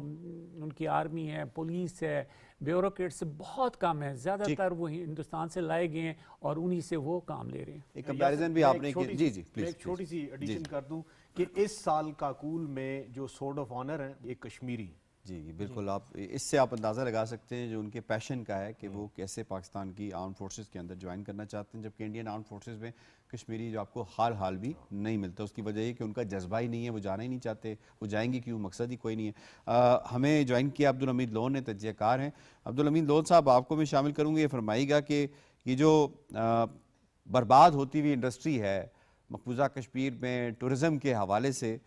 उनकी आर्मी है, पुलिस है, ब्यूरोक्रेट से बहुत कम है, ज़्यादातर वो हिंदुस्तान से लाए गए हैं और उन्हीं से वो काम ले रहे हैं। एक कंपैरिजन भी आपने किया। जी जी प्लीज, एक छोटी सी एडिशन कर दूं कि इस साल काकूल में जो सोर्ड ऑफ ऑनर है एक कश्मीरी। जी बिल्कुल, आप इससे आप अंदाज़ा लगा सकते हैं जो उनके पैशन का है कि वो कैसे पाकिस्तान की आर्म फोर्सेस के अंदर ज्वाइन करना चाहते हैं, जबकि इंडियन आर्म फोर्सेस में कश्मीरी जो आपको हाल भी नहीं मिलता। उसकी वजह ये कि उनका जज्बा ही नहीं है, वो जाना ही नहीं चाहते, वो जाएंगे क्यों, मकसद ही कोई नहीं है। हमें ज्वाइन किया अब्दुल हमीद लोन ने, तजज़ियाकार हैं। अब्दुल हमीद लोन साहब, आपको मैं शामिल करूँगी, ये फरमाइएगा कि یہ جو برباد ہوتی ہوئی انڈسٹری ہے مقبوضہ کشمیر میں ٹورزم کے حوالے سے،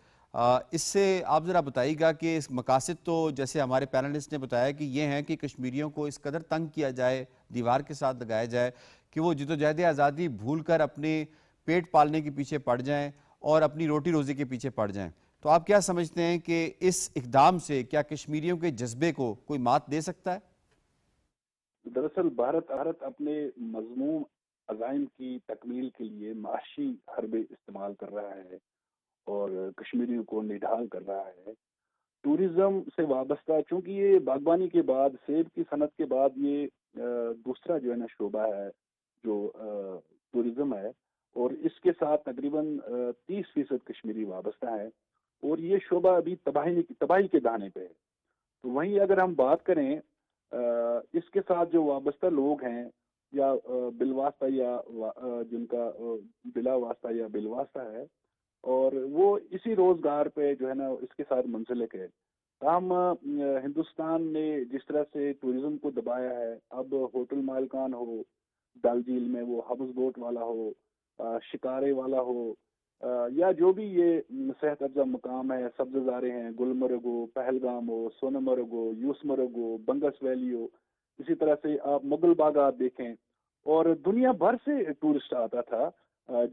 اس سے آپ ذرا بتائیے گا کہ اس مقاصد تو جیسے ہمارے پینلسٹ نے بتایا کہ یہ ہیں کہ کشمیریوں کو اس قدر تنگ کیا جائے، دیوار کے ساتھ لگایا جائے کہ وہ جدوجہد آزادی بھول کر اپنے پیٹ پالنے کے پیچھے پڑ جائیں اور اپنی روٹی روزی کے پیچھے پڑ جائیں. تو آپ کیا سمجھتے ہیں کہ اس اقدام سے کیا کشمیریوں کے جذبے کو کوئی مات دے سکتا ہے؟ دراصل بھارت اپنے مضموم عزائم کی تکمیل کے لیے معاشی حربے استعمال کر رہا ہے اور کشمیریوں کو نڈھال کر رہا ہے. ٹورزم سے وابستہ، چونکہ یہ باغبانی کے بعد، سیب کی صنعت کے بعد یہ دوسرا جو ہے نا شعبہ ہے جو ٹورزم ہے، اور اس کے ساتھ تقریباً 30% کشمیری وابستہ ہے، اور یہ شعبہ ابھی تباہی کے دہانے پہ ہے. تو وہیں اگر ہم بات کریں اس کے ساتھ جو وابستہ لوگ ہیں یا بالواسطہ یا جن کا بلا واسطہ یا بالواسطہ ہے، اور وہ اسی روزگار پہ جو ہے نا اس کے ساتھ منسلک ہے. تاہم ہندوستان نے جس طرح سے ٹورزم کو دبایا ہے، اب ہوٹل مالکان ہو ڈل جھیل میں، وہ ہاؤس بوٹ والا ہو، شکارے والا ہو، یا جو بھی یہ صحت افزا مقام ہے، سبززارے ہیں، گلمرگ ہو، پہلگام ہو، سونمرگ ہو، یوسمرگ ہو، بنگس ویلی ہو، اسی طرح سے آپ مغل باغات دیکھیں، اور دنیا بھر سے ٹورسٹ آتا تھا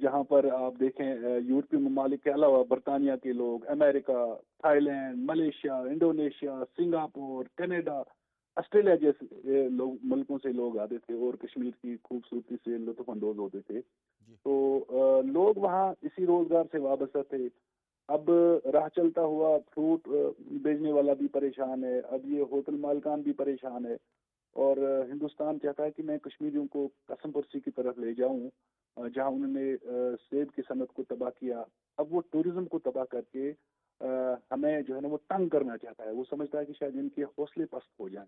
جہاں پر آپ دیکھیں یورپی ممالک کے علاوہ برطانیہ کے لوگ، امریکہ، Thailand, Malaysia, Indonesia, Singapore, Canada, Australia جیسے ملکوں سے لوگ آتے تھے اور کشمیر کی خوبصورتی سے لطف اندوز ہوتے تھے. تو لوگ وہاں اسی روزگار سے وابستہ تھے. اب راہ چلتا ہوا فروٹ بیچنے والا بھی پریشان ہے، اب یہ ہوٹل مالکان بھی پریشان ہے، اور ہندوستان چاہتا ہے کہ میں کشمیریوں کو قسم پرسی کی طرف لے جاؤں جہاں انہوں نے سیب کی صنعت کو تباہ کیا. اب وہ ٹورزم کو تباہ کر کے ہمیں جو ہے نا وہ تنگ کرنا چاہتا ہے. وہ سمجھتا ہے کہ شاید ان کے حوصلے پست ہو جائیں،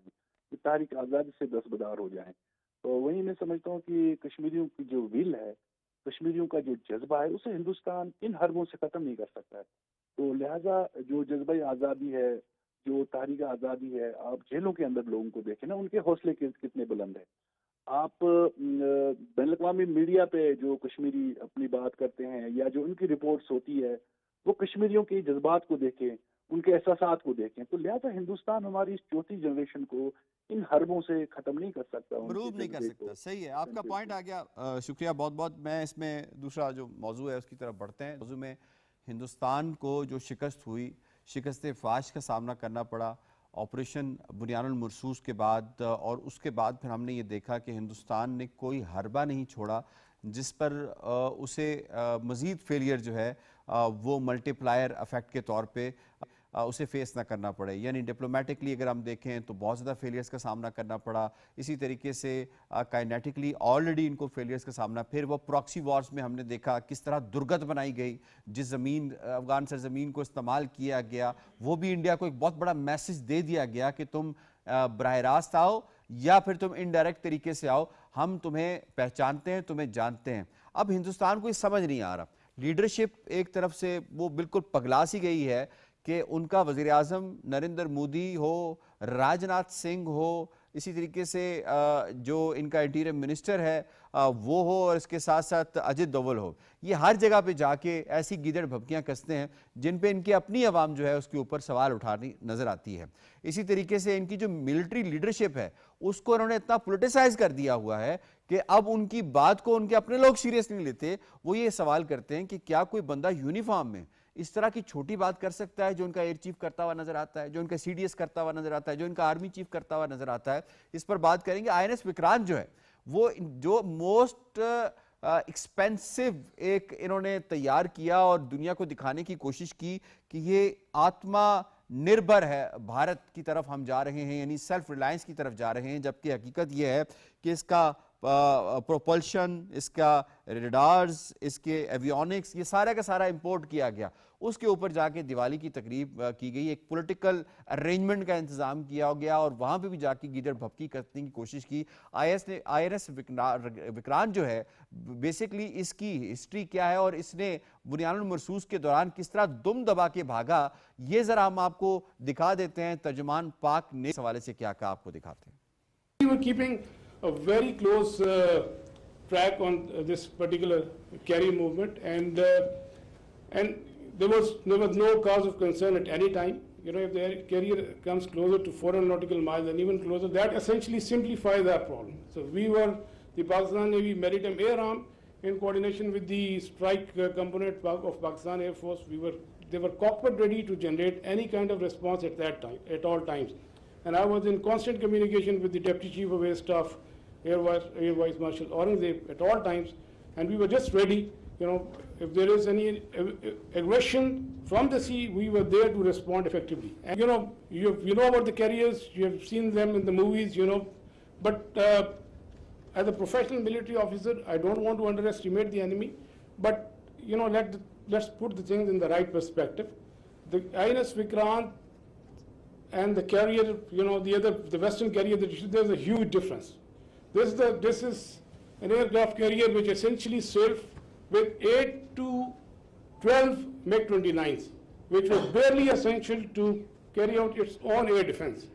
کہ تحریک آزادی سے دستبردار ہو جائیں. تو وہی میں سمجھتا ہوں کہ کشمیریوں کی جو ول ہے، کشمیریوں کا جو جذبہ ہے، اسے ہندوستان ان حربوں سے ختم نہیں کر سکتا ہے. تو لہٰذا جو جذبہ آزادی ہے، جو تحریک آزادی ہے، آپ جیلوں کے اندر لوگوں کو دیکھیں نا، ان کے حوصلے کتنے بلند ہیں. آپ بین الاقوامی میڈیا پہ جو کشمیری اپنی بات کرتے ہیں یا جو ان کی رپورٹس ہوتی ہے، وہ کشمیریوں کے جذبات کو دیکھیں، ان کے احساسات کو دیکھیں. تو لہٰذا ہندوستان ہماری اس چوتھی جنریشن کو ان حربوں سے ختم نہیں کر سکتا، مروب نہیں کر سکتا. صحیح ہے، آپ کا پوائنٹ آ گیا. شکریہ بہت بہت. میں اس میں دوسرا جو موضوع ہے اس کی طرف بڑھتے ہیں. موضوع میں ہندوستان کو جو شکست ہوئی، شکست فاش کا سامنا کرنا پڑا آپریشن بنیان المرصوص کے بعد، اور اس کے بعد پھر ہم نے یہ دیکھا کہ ہندوستان نے کوئی حربہ نہیں چھوڑا جس پر اسے مزید فیلئر جو ہے وہ ملٹی پلائر افیکٹ کے طور پہ اسے فیس نہ کرنا پڑے. یعنی ڈپلومیٹکلی اگر ہم دیکھیں تو بہت زیادہ فیلیئرز کا سامنا کرنا پڑا. اسی طریقے سے کائنیٹکلی آلریڈی ان کو فیلیئرز کا سامنا، پھر وہ پراکسی وارز میں ہم نے دیکھا کس طرح درگت بنائی گئی، جس زمین افغان سرزمین کو استعمال کیا گیا، وہ بھی انڈیا کو ایک بہت بڑا میسج دے دیا گیا کہ تم براہ راست آؤ یا پھر تم انڈائریکٹ طریقے سے آؤ، ہم تمہیں پہچانتے ہیں، تمہیں جانتے ہیں. اب ہندوستان کو یہ سمجھ نہیں آ رہا. لیڈرشپ ایک طرف سے وہ بالکل پگلا سی گئی ہے کہ ان کا وزیر اعظم نریندر مودی ہو، راجناتھ سنگھ ہو، اسی طریقے سے جو ان کا انٹیریئر منسٹر ہے وہ ہو، اور اس کے ساتھ ساتھ اجت دوول ہو، یہ ہر جگہ پہ جا کے ایسی گیدڑ بھبکیاں کستے ہیں جن پہ ان کی اپنی عوام جو ہے اس کے اوپر سوال اٹھانی نظر آتی ہے. اسی طریقے سے ان کی جو ملٹری لیڈرشپ ہے اس کو انہوں نے اتنا پولیٹیسائز کر دیا ہوا ہے کہ اب ان کی بات کو ان کے اپنے لوگ سیریس نہیں لیتے. وہ یہ سوال کرتے ہیں کہ کیا کوئی بندہ یونیفارم میں اس طرح کی چھوٹی بات کر سکتا ہے جو ان کا ایئر چیف کرتا ہوا نظر آتا ہے، جو ان کا سی ڈی ایس کرتا ہوا نظر آتا ہے، جو ان کا آرمی چیف کرتا ہوا نظر آتا ہے. اس پر بات کریں گے. INS وکرانت جو ہے وہ جو موسٹ ایکسپینسو ایک انہوں نے تیار کیا اور دنیا کو دکھانے کی کوشش کی کہ یہ آتما نربھر ہے، بھارت کی طرف ہم جا رہے ہیں، یعنی سیلف ریلائنس کی طرف جا رہے ہیں. جبکہ حقیقت یہ ہے کہ اس کا پروپلشن، اس کا ریڈارز، اس کے ایویونکس، یہ سارا کا سارا امپورٹ کیا گیا. اس کے اوپر جا کے دیوالی کی تقریب کی گئی، ایک پولیٹیکل ارینجمنٹ کا انتظام کیا گیا اور وہاں پہ بھی جا کے گیدڑ بھبکی کرنے کی کوشش کی. INS وکرانت جو ہے بیسکلی اس کی ہسٹری کیا ہے اور اس نے بنیان المرصوص کے دوران کس طرح دم دبا کے بھاگا، یہ ذرا ہم آپ کو دکھا دیتے ہیں. ترجمان پاک نے اس حوالے سے کیا کہا آپ کو دکھاتے ہیں. We were keeping a very close track on this particular carrier movement, and there was no cause of concern at any time. If the carrier comes closer to 400 nautical miles and even closer, that essentially simplifies our problem. So the Pakistan Navy Maritime Air Arm, in coordination with the strike component of Pakistan Air Force, they were cockpit ready to generate any kind of response at that time, at all times. And I was in constant communication with the Deputy Chief of Air Staff, Air Vice Marshal Aurangzeb, at all times, and we were just ready. If there is any aggression from the sea, we were there to respond effectively. And you know about the carriers, you have seen them in the movies, but as a professional military officer, I don't want to underestimate the enemy, but let's put the things in the right perspective. The INS Vikrant and the carrier, the Western carrier, there's a huge difference. This is an aircraft carrier which essentially sailed with 8 to 12 MiG-29s, which was barely essential to carry out its own air defense.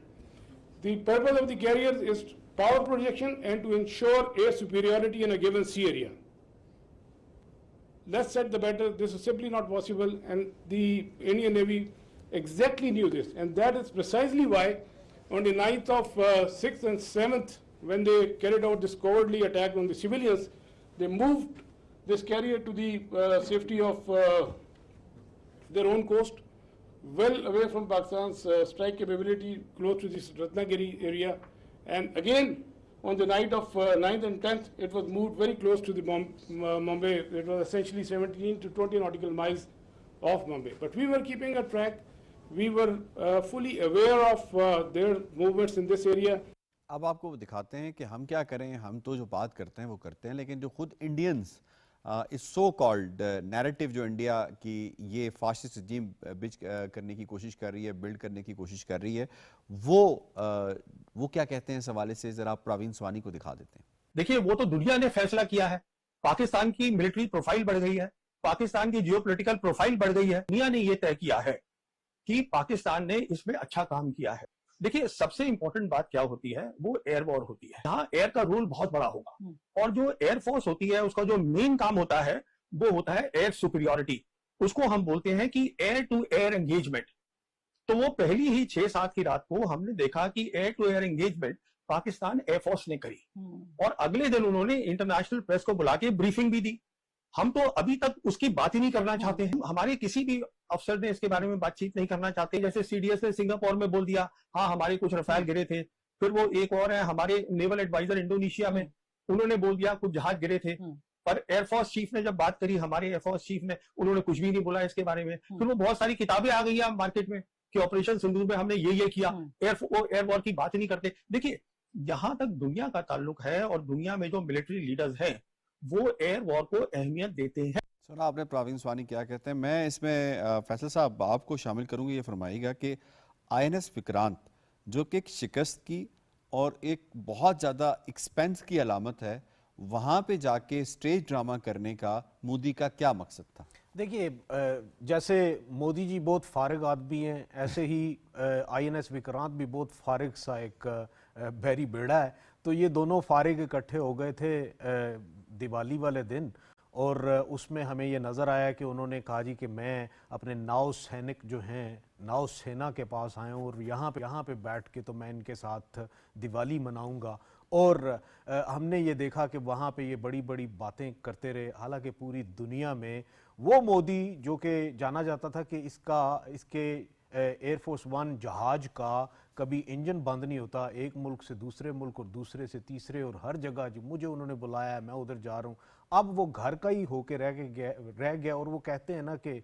The purpose of the carrier is power projection and to ensure air superiority in a given sea area. Less said the better. This is simply not possible, and the Indian Navy exactly knew this, and that is precisely why on the 9th of 6th and 7th, when they carried out this cowardly attack on the civilians, they moved this carrier to the safety of their own coast, well away from Pakistan's strike capability, close to this Ratnagiri area. And again, on the night of 9th and 10th, it was moved very close to the Mumbai. It was essentially 17 to 20 nautical miles off Mumbai. But we were keeping a track. We were fully aware of their movements in this area. अब आपको दिखाते हैं कि हम क्या करें. हम तो जो बात करते हैं वो करते हैं, लेकिन जो खुद इंडियंस इस सो कॉल्ड नैरेटिव जो इंडिया की ये फाशिस्ट रजीम बिल्ड करने की कोशिश कर रही है, बिल्ड करने की कोशिश कर रही है, वो क्या कहते हैं इस हवाले से जरा आप प्रवीण स्वानी को दिखा देते हैं. देखिए, वो तो दुनिया ने फैसला किया है. पाकिस्तान की मिलिट्री प्रोफाइल बढ़ गई है, पाकिस्तान की जियोपॉलिटिकल प्रोफाइल बढ़ गई है. दुनिया ने ये तय किया है कि पाकिस्तान ने इसमें अच्छा काम किया है. देखिए, सबसे इंपॉर्टेंट बात क्या होती है, वो एयर वॉर होती है. यहाँ एयर का रोल बहुत बड़ा होगा, और जो एयर फोर्स होती है उसका जो मेन काम होता है वो होता है एयर सुपीरियरिटी. उसको हम बोलते हैं कि एयर टू एयर एंगेजमेंट. तो वो पहली ही 6-7 की रात को हमने देखा कि air to air engagement Pakistan air force ने करी, और अगले दिन उन्होंने इंटरनेशनल प्रेस को बुला के ब्रीफिंग भी दी. हम तो अभी तक उसकी बात ही नहीं करना चाहते हैं. हमारे किसी भी अफसर ने इसके बारे में बातचीत नहीं करना चाहते. जैसे सीडीएस ने सिंगापुर में बोल दिया, हाँ हमारे कुछ रफाल गिरे थे. फिर वो एक और है हमारे नेवल एडवाइजर इंडोनेशिया में, उन्होंने बोल दिया कुछ जहाज गिरे थे. पर एयरफोर्स चीफ ने जब बात करी, हमारे एयरफोर्स चीफ ने, उन्होंने कुछ भी नहीं बोला इसके बारे में. फिर वो बहुत सारी किताबें आ गई हैं मार्केट में कि ऑपरेशन सिंदूर में हमने ये किया. एयर वॉर की बात ही नहीं करते. देखिए, जहां तक दुनिया का ताल्लुक है और दुनिया में जो मिलिट्री लीडर्स हैं वो एयर वॉर को अहमियत देते हैं. सुना आपने प्रवीण स्वानी क्या कहते हैं. मैं इसमें फैसल साहब आपको शामिल करूंगी. ये फरमाइएगा कि आईएनएस विक्रांत जो कि एक शिकस्त की और एक बहुत ज़्यादा एक्सपेंस की अलामत है, वहाँ पे जाके स्टेज ड्रामा करने का मोदी का क्या मकसद था? देखिए, जैसे मोदी जी बहुत फारिग आदमी हैं, ऐसे ही आईएनएस विक्रांत भी बहुत फारिग सा एक बहरी बेड़ा है. तो ये दोनों फारिग इकट्ठे हो गए थे दिवाली वाले दिन, और उसमें हमें ये नज़र आया कि उन्होंने कहा जी कि मैं अपने नाव सैनिक जो हैं, नाव सेना के पास आया हूँ और यहाँ पे बैठ के तो मैं इनके साथ दिवाली मनाऊंगा. और हमने ये देखा कि वहाँ पे ये बड़ी बड़ी बातें करते रहे. हालांकि पूरी दुनिया में वो मोदी जो कि जाना जाता था कि इसके एयरफोर्स 1 जहाज का कभी इंजन बंद नहीं होता, एक मुल्क से दूसरे मुल्क और दूसरे से तीसरे, और हर जगह जो मुझे उन्होंने बुलाया मैं उधर जा रहा हूँ. अब वो घर का ही होके रह गया. और वो कहते हैं ना कि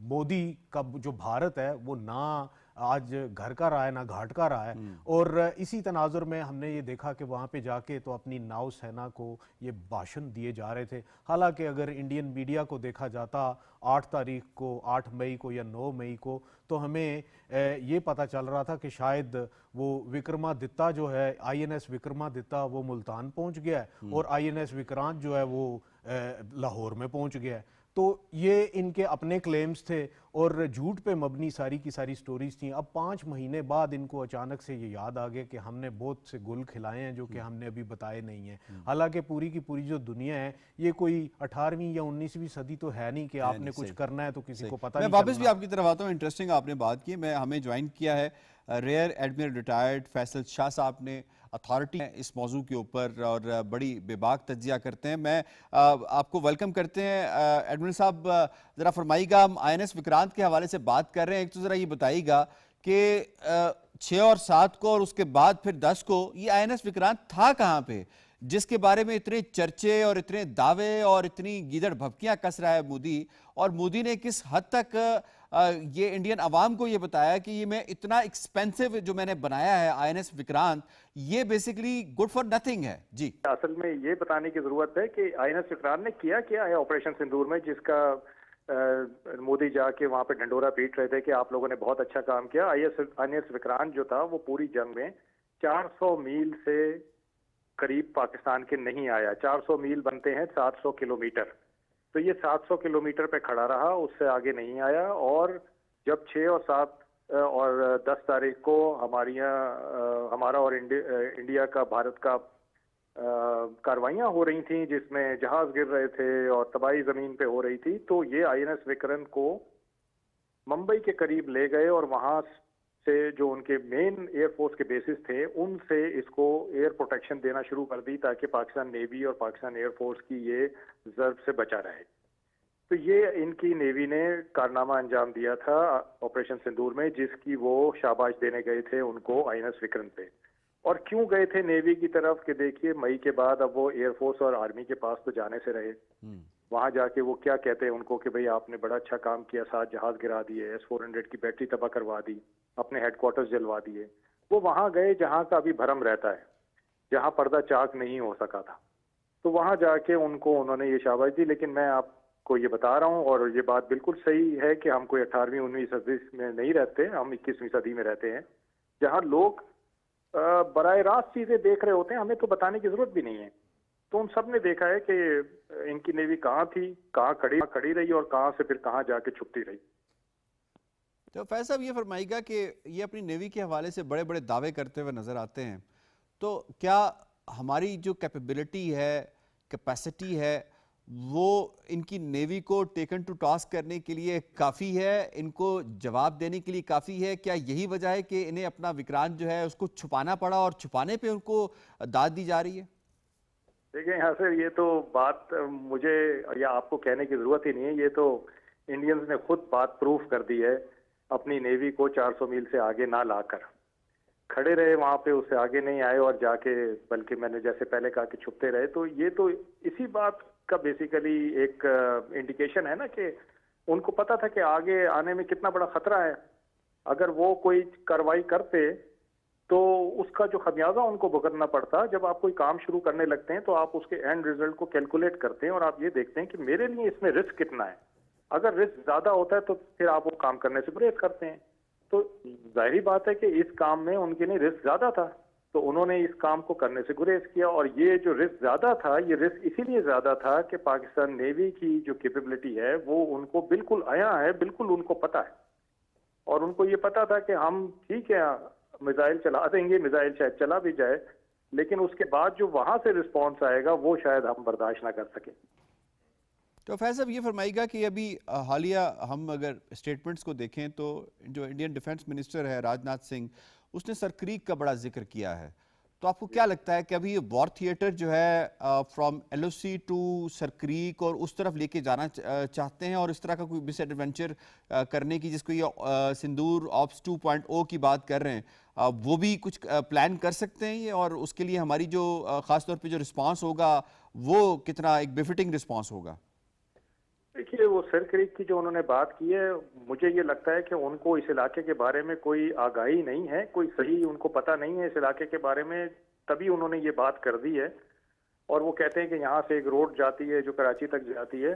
मोदी का जो भारत है वो ना आज घर का रहा है ना घाट का रहा है. और इसी तनाजुर में हमने ये देखा कि वहाँ पे जाके तो अपनी नाव सेना को ये भाषण दिए जा रहे थे. हालांकि अगर इंडियन मीडिया को देखा जाता 8 तारीख को, 8 मई को या 9 मई को, तो हमें ये पता चल रहा था कि शायद वो विक्रमादित्य जो है, आईएनएस विक्रमादित्य, वो मुल्तान पहुँच गया है और आईएनएस विक्रांत जो है वो लाहौर में पहुँच गया है. تو یہ ان کے اپنے کلیمز تھے اور جھوٹ پہ مبنی ساری کی ساری سٹوریز تھیں. اب 5 مہینے بعد ان کو اچانک سے یہ یاد آ گیا کہ ہم نے بہت سے گل کھلائے ہیں جو کہ ہم نے ابھی بتائے نہیں ہیں. حالانکہ پوری کی پوری جو دنیا ہے یہ کوئی 18ویں یا 19ویں صدی تو ہے نہیں کہ آپ نے کچھ کرنا ہے تو کسی کو پتہ نہیں میں واپس بھی آپ کی طرف آتا ہوں. انٹرسٹنگ آپ نے بات کی. ہمیں جوائن کیا ہے ریئر ایڈمرل ریٹائرڈ فیصل شاہ صاحب نے. اتھارٹی اس موضوع کے اوپر اور بڑی بے باک تجزیہ کرتے ہیں. میں آپ کو ویلکم کرتے ہیں. ایڈمرل صاحب ذرا فرمائیے گا, ہم آئی این ایس وکرانت کے حوالے سے بات کر رہے ہیں, ایک تو ذرا یہ بتائیے گا کہ 6 اور 7 کو اور اس کے بعد پھر 10 کو یہ آئی این ایس وکرانت تھا کہاں پہ, جس کے بارے میں اتنے چرچے اور اتنے دعوے اور اتنی گیدڑ بھبکیاں کس رہا ہے مودی, اور مودی نے کس حد تک یہ انڈین عوام کو یہ بتایا کہ یہ میں اتنا ایکسپینسو جو میں نے بنایا ہے آئی این ایس وکرانت, یہ بیسیکلی گڈ فار نتھنگ ہے. جی اصل میں یہ بتانے کی ضرورت ہے کہ آئی این ایس وکرانت نے کیا ہے آپریشن سندور میں, جس کا مودی جا کے وہاں پہ ڈھنڈورا پیٹ رہے تھے کہ آپ لوگوں نے بہت اچھا کام کیا. آئی این ایس وکرانت جو تھا وہ پوری جنگ میں 400 میل سے قریب پاکستان کے نہیں آیا. 400 میل بنتے ہیں 700 کلومیٹر, تو یہ 700 کلومیٹر پہ کھڑا رہا, اس سے آگے نہیں آیا. اور جب 6 اور 7 اور 10 تاریخ کو ہمارا اور انڈیا کا بھارت کا کاروائیاں ہو رہی تھیں جس میں جہاز گر رہے تھے اور تباہی زمین پہ ہو رہی تھی, تو یہ آئی این ایس وکرانت کو ممبئی کے قریب لے گئے اور وہاں سے جو ان کے مین ایئر فورس کے بیسز تھے ان سے اس کو ایئر پروٹیکشن دینا شروع کر دی تاکہ پاکستان نیوی اور پاکستان ایئر فورس کی یہ ضرب سے بچا رہے. تو یہ ان کی نیوی نے کارنامہ انجام دیا تھا آپریشن سندور میں, جس کی وہ شاباش دینے گئے تھے ان کو آئی این ایس وکرانت پہ. اور کیوں گئے تھے نیوی کی طرف کہ دیکھیے مئی کے بعد اب وہ ایئر فورس اور آرمی کے پاس تو جانے سے رہے. وہاں جا کے وہ کیا کہتے ہیں ان کو کہ بھئی آپ نے بڑا اچھا کام کیا, 7 جہاز گرا دیے, S-400 کی بیٹری تباہ کروا دی, اپنے ہیڈ کوارٹرز جلوا دیے. وہ وہاں گئے جہاں کا ابھی بھرم رہتا ہے, جہاں پردہ چاک نہیں ہو سکا تھا, تو وہاں جا کے انہوں نے یہ شاباش دی. لیکن میں آپ کو یہ بتا رہا ہوں اور یہ بات بالکل صحیح ہے کہ ہم کوئی 18ویں 19ویں صدی میں نہیں رہتے, ہم 21ویں صدی میں رہتے ہیں جہاں لوگ براہ راست چیزیں دیکھ رہے ہوتے ہیں, ہمیں تو بتانے کی ضرورت بھی نہیں ہے. تو ان سب نے دیکھا ہے کہ ان کی نیوی کہاں تھی, کہاں کھڑی رہی اور کہاں سے پھر کہاں جا کے چھپتی رہی. تو فیض صاحب یہ فرمائیے گا کہ یہ اپنی نیوی کے حوالے سے بڑے بڑے دعوے کرتے ہوئے نظر آتے ہیں, تو کیا ہماری جو کیپیبلٹی ہے, کیپیسٹی ہے, وہ ان کی نیوی کو ٹیکن ٹو ٹاسک کرنے کے لیے کافی ہے, ان کو جواب دینے کے لیے کافی ہے؟ کیا یہی وجہ ہے کہ انہیں اپنا وکرانت جو ہے اس کو چھپانا پڑا اور چھپانے پہ ان کو داد دی جا رہی ہے؟ دیکھیں یہاں سے یہ تو بات مجھے یا آپ کو کہنے کی ضرورت ہی نہیں ہے, یہ تو انڈینز نے خود بات پروف کر دی ہے. اپنی نیوی کو 400 میل سے آگے نہ لا کر کھڑے رہے وہاں پہ, اس سے آگے نہیں آئے اور جا کے بلکہ میں نے جیسے پہلے کہا کہ چھپتے رہے. تو یہ تو اسی بات کا بیسیکلی ایک انڈیکیشن ہے نا کہ ان کو پتا تھا کہ آگے آنے میں کتنا بڑا خطرہ ہے. اگر وہ کوئی کارروائی کرتے تو اس کا جو خمیازہ ان کو بھگتنا پڑتا. جب آپ کوئی کام شروع کرنے لگتے ہیں تو آپ اس کے اینڈ ریزلٹ کو کیلکولیٹ کرتے ہیں اور آپ یہ دیکھتے ہیں کہ میرے لیے اس میں رسک کتنا ہے. اگر رسک زیادہ ہوتا ہے تو پھر آپ وہ کام کرنے سے گریز کرتے ہیں. تو ظاہری بات ہے کہ اس کام میں ان کے لیے رسک زیادہ تھا, تو انہوں نے اس کام کو کرنے سے گریز کیا. اور یہ جو رسک زیادہ تھا, یہ رسک اسی لیے زیادہ تھا کہ پاکستان نیوی کی جو کیپیبلٹی ہے وہ ان کو بالکل آیا ہے, بالکل ان کو پتا ہے. اور ان کو یہ پتا تھا کہ ہم ٹھیک ہے میزائل چلا دیں گے, میزائل شاید چلا بھی جائے, لیکن اس کے بعد جو وہاں سے رسپانس آئے گا وہ شاید ہم برداشت نہ کر سکیں. تو فیض صاحب یہ فرمائیے گا کہ ابھی حالیہ ہم اگر اسٹیٹمنٹس کو دیکھیں تو جو انڈین ڈیفنس منسٹر ہے راج ناتھ سنگھ, اس نے سرکریک کا بڑا ذکر کیا ہے. تو آپ کو کیا لگتا ہے کہ ابھی یہ وار تھیٹر جو ہے from L O C to Sir Creek اور اس طرف لے کے جانا چاہتے ہیں, اور اس طرح کا کوئی مس ایڈونچر کرنے کی, جس کو یہ سندور آپس 2.0 کی بات کر رہے ہیں, وہ بھی کچھ پلان کر سکتے ہیں یہ, اور اس کے لیے ہماری جو خاص طور پہ جو رسپانس ہوگا وہ کتنا ایک بیفٹنگ رسپانس ہوگا؟ دیکھیے وہ سرکریک کی جو انہوں نے بات کی ہے, مجھے یہ لگتا ہے کہ ان کو اس علاقے کے بارے میں کوئی آگاہی نہیں ہے, کوئی صحیح ان کو پتہ نہیں ہے اس علاقے کے بارے میں, تبھی انہوں نے یہ بات کر دی ہے. اور وہ کہتے ہیں کہ یہاں سے ایک روڈ جاتی ہے جو کراچی تک جاتی ہے,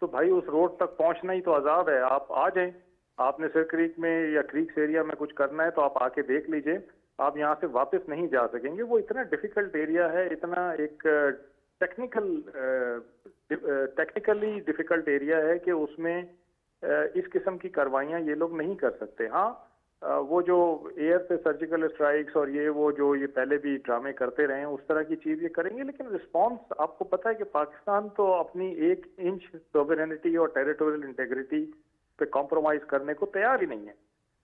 تو بھائی اس روڈ تک پہنچنا ہی تو عذاب ہے. آپ آ جائیں, آپ نے سرکریک میں یا کریکس ایریا میں کچھ کرنا ہے تو آپ آ کے دیکھ لیجئے, آپ یہاں سے واپس نہیں جا سکیں گے. وہ اتنا ڈیفیکلٹ ایریا ہے, اتنا ایک ٹیکنیکلی ڈیفیکلٹ ایریا ہے کہ اس میں اس قسم کی کارروائیاں یہ لوگ نہیں کر سکتے. ہاں وہ جو ایئر پہ سرجیکل اسٹرائکس اور یہ پہلے بھی ڈرامے کرتے رہے ہیں اس طرح کی چیز یہ کریں گے, لیکن رسپانس آپ کو پتہ ہے کہ پاکستان تو اپنی 1 انچ سوورینٹی اور ٹیریٹوریل انٹیگریٹی پہ کمپرومائز کرنے کو تیار ہی نہیں ہے.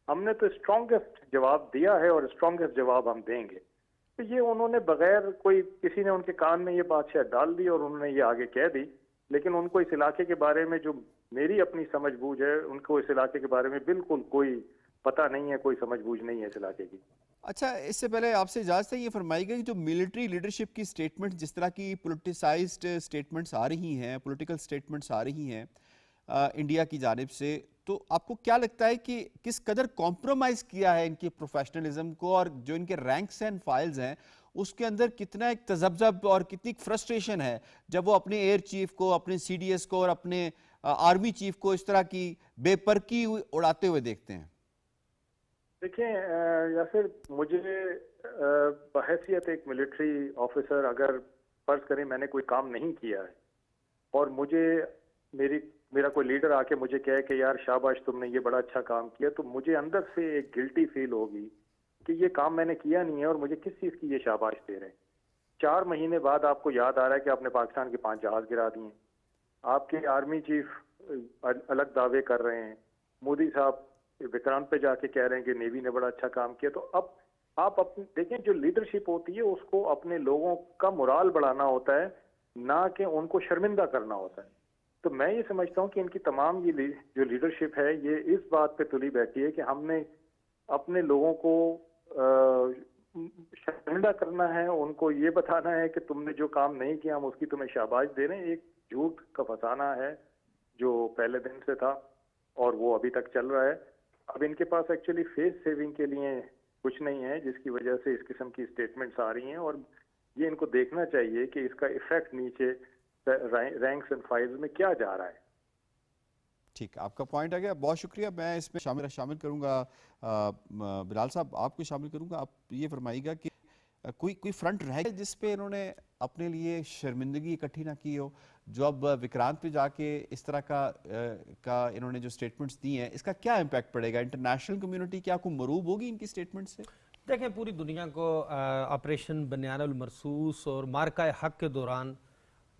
ہم نے تو اسٹرانگیسٹ جواب دیا ہے اور اسٹرانگیسٹ جواب ہم دیں گے. تو یہ انہوں نے بغیر کوئی کسی نے ان کے کان میں یہ بات شاید ڈال دی اور انہوں نے یہ آگے کہہ دی, لیکن ان کو اس علاقے کے بارے میں جو میری اپنی سمجھ بوجھ ہے ان کو اس علاقے کے بارے میں بالکل کوئی پتہ نہیں ہے, کوئی سمجھ بوجھ نہیں ہے اس علاقے کی. اچھا, اس سے پہلے آپ سے اجازت ہے یہ فرمائی گئی جو ملٹری لیڈرشپ کی سٹیٹمنٹ, جس طرح کی پولیٹیسائزڈ سٹیٹمنٹس آ رہی ہیں, پولیٹیکل سٹیٹمنٹس آ رہی ہیں انڈیا کی جانب سے, تو آپ کو کیا لگتا ہے کہ کس قدر کمپرومائز کیا ہے ان کی پروفیشنلزم کو, اور جو ان کے رینکس اینڈ فائلز ہیں اس کے اندر کتنا ایک تذبذب اور کتنی فرسٹریشن ہے جب وہ اپنے ایئر چیف کو, اپنے سی ڈی ایس کو اور اپنے آرمی چیف کو اس طرح کی بے پرکی اڑاتے ہوئے دیکھتے ہیں؟ دیکھیں یاسر, مجھے بحیثیت ایک ملٹری آفیسر اگر فرض کریں میں نے کوئی کام نہیں کیا ہے اور میرا کوئی لیڈر آ کے مجھے کہے کہ یار شاباش تم نے یہ بڑا اچھا کام کیا, تو مجھے اندر سے ایک گلٹی فیل ہوگی کہ یہ کام میں نے کیا نہیں ہے اور مجھے کس چیز کی یہ شاباش دے رہے ہیں. 4 مہینے بعد آپ کو یاد آ رہا ہے کہ آپ نے پاکستان کے 5 جہاز گرا دیے, آپ کے آرمی چیف الگ دعوے کر رہے ہیں, مودی صاحب وکرانت پہ جا کے کہہ رہے ہیں کہ نیوی نے بڑا اچھا کام کیا. تو اب آپ دیکھیں جو لیڈرشپ ہوتی ہے اس کو اپنے لوگوں کا morale بڑھانا ہوتا ہے, نہ کہ ان کو شرمندہ کرنا ہوتا ہے. تو میں یہ سمجھتا ہوں کہ ان کی تمام یہ جو لیڈرشپ ہے یہ اس بات پہ تلی بیٹھی ہے کہ ہم نے اپنے لوگوں کو شرمندہ کرنا ہے, ان کو یہ بتانا ہے کہ تم نے جو کام نہیں کیا ہم اس کی تمہیں شاباش دے رہے ہیں. ایک جھوٹ کا فسانہ ہے جو پہلے دن سے تھا اور وہ ابھی تک چل رہا ہے. اب ان کے پاس ایکچولی فیس سیونگ کے لیے کچھ نہیں ہے, جس کی وجہ سے اس قسم کی اسٹیٹمنٹس آ رہی ہیں, اور یہ ان کو دیکھنا چاہیے کہ اس کا ایفیکٹ نیچے رینکس اینڈ فائلز میں کیا جا رہا ہے. ٹھیک, آپ کا پوائنٹ آ گیا, بہت شکریہ. میں اس میں شامل کروں گا بلال صاحب, آپ کو شامل کروں گا. آپ یہ فرمائیے گا کہ کوئی فرنٹ رہ گیا جس پہ انہوں نے اپنے لیے شرمندگی اکٹھی نہ کی ہو, جو اب وکرانت پہ جا کے اس طرح کا انہوں نے جو سٹیٹمنٹس دی ہیں, اس کا کیا امپیکٹ پڑے گا؟ انٹرنیشنل کمیونٹی کیا کوئی مروب ہوگی ان کی سٹیٹمنٹ سے؟ دیکھیں, پوری دنیا کو آپریشن بنیان المرصوص اور مارکہ حق کے دوران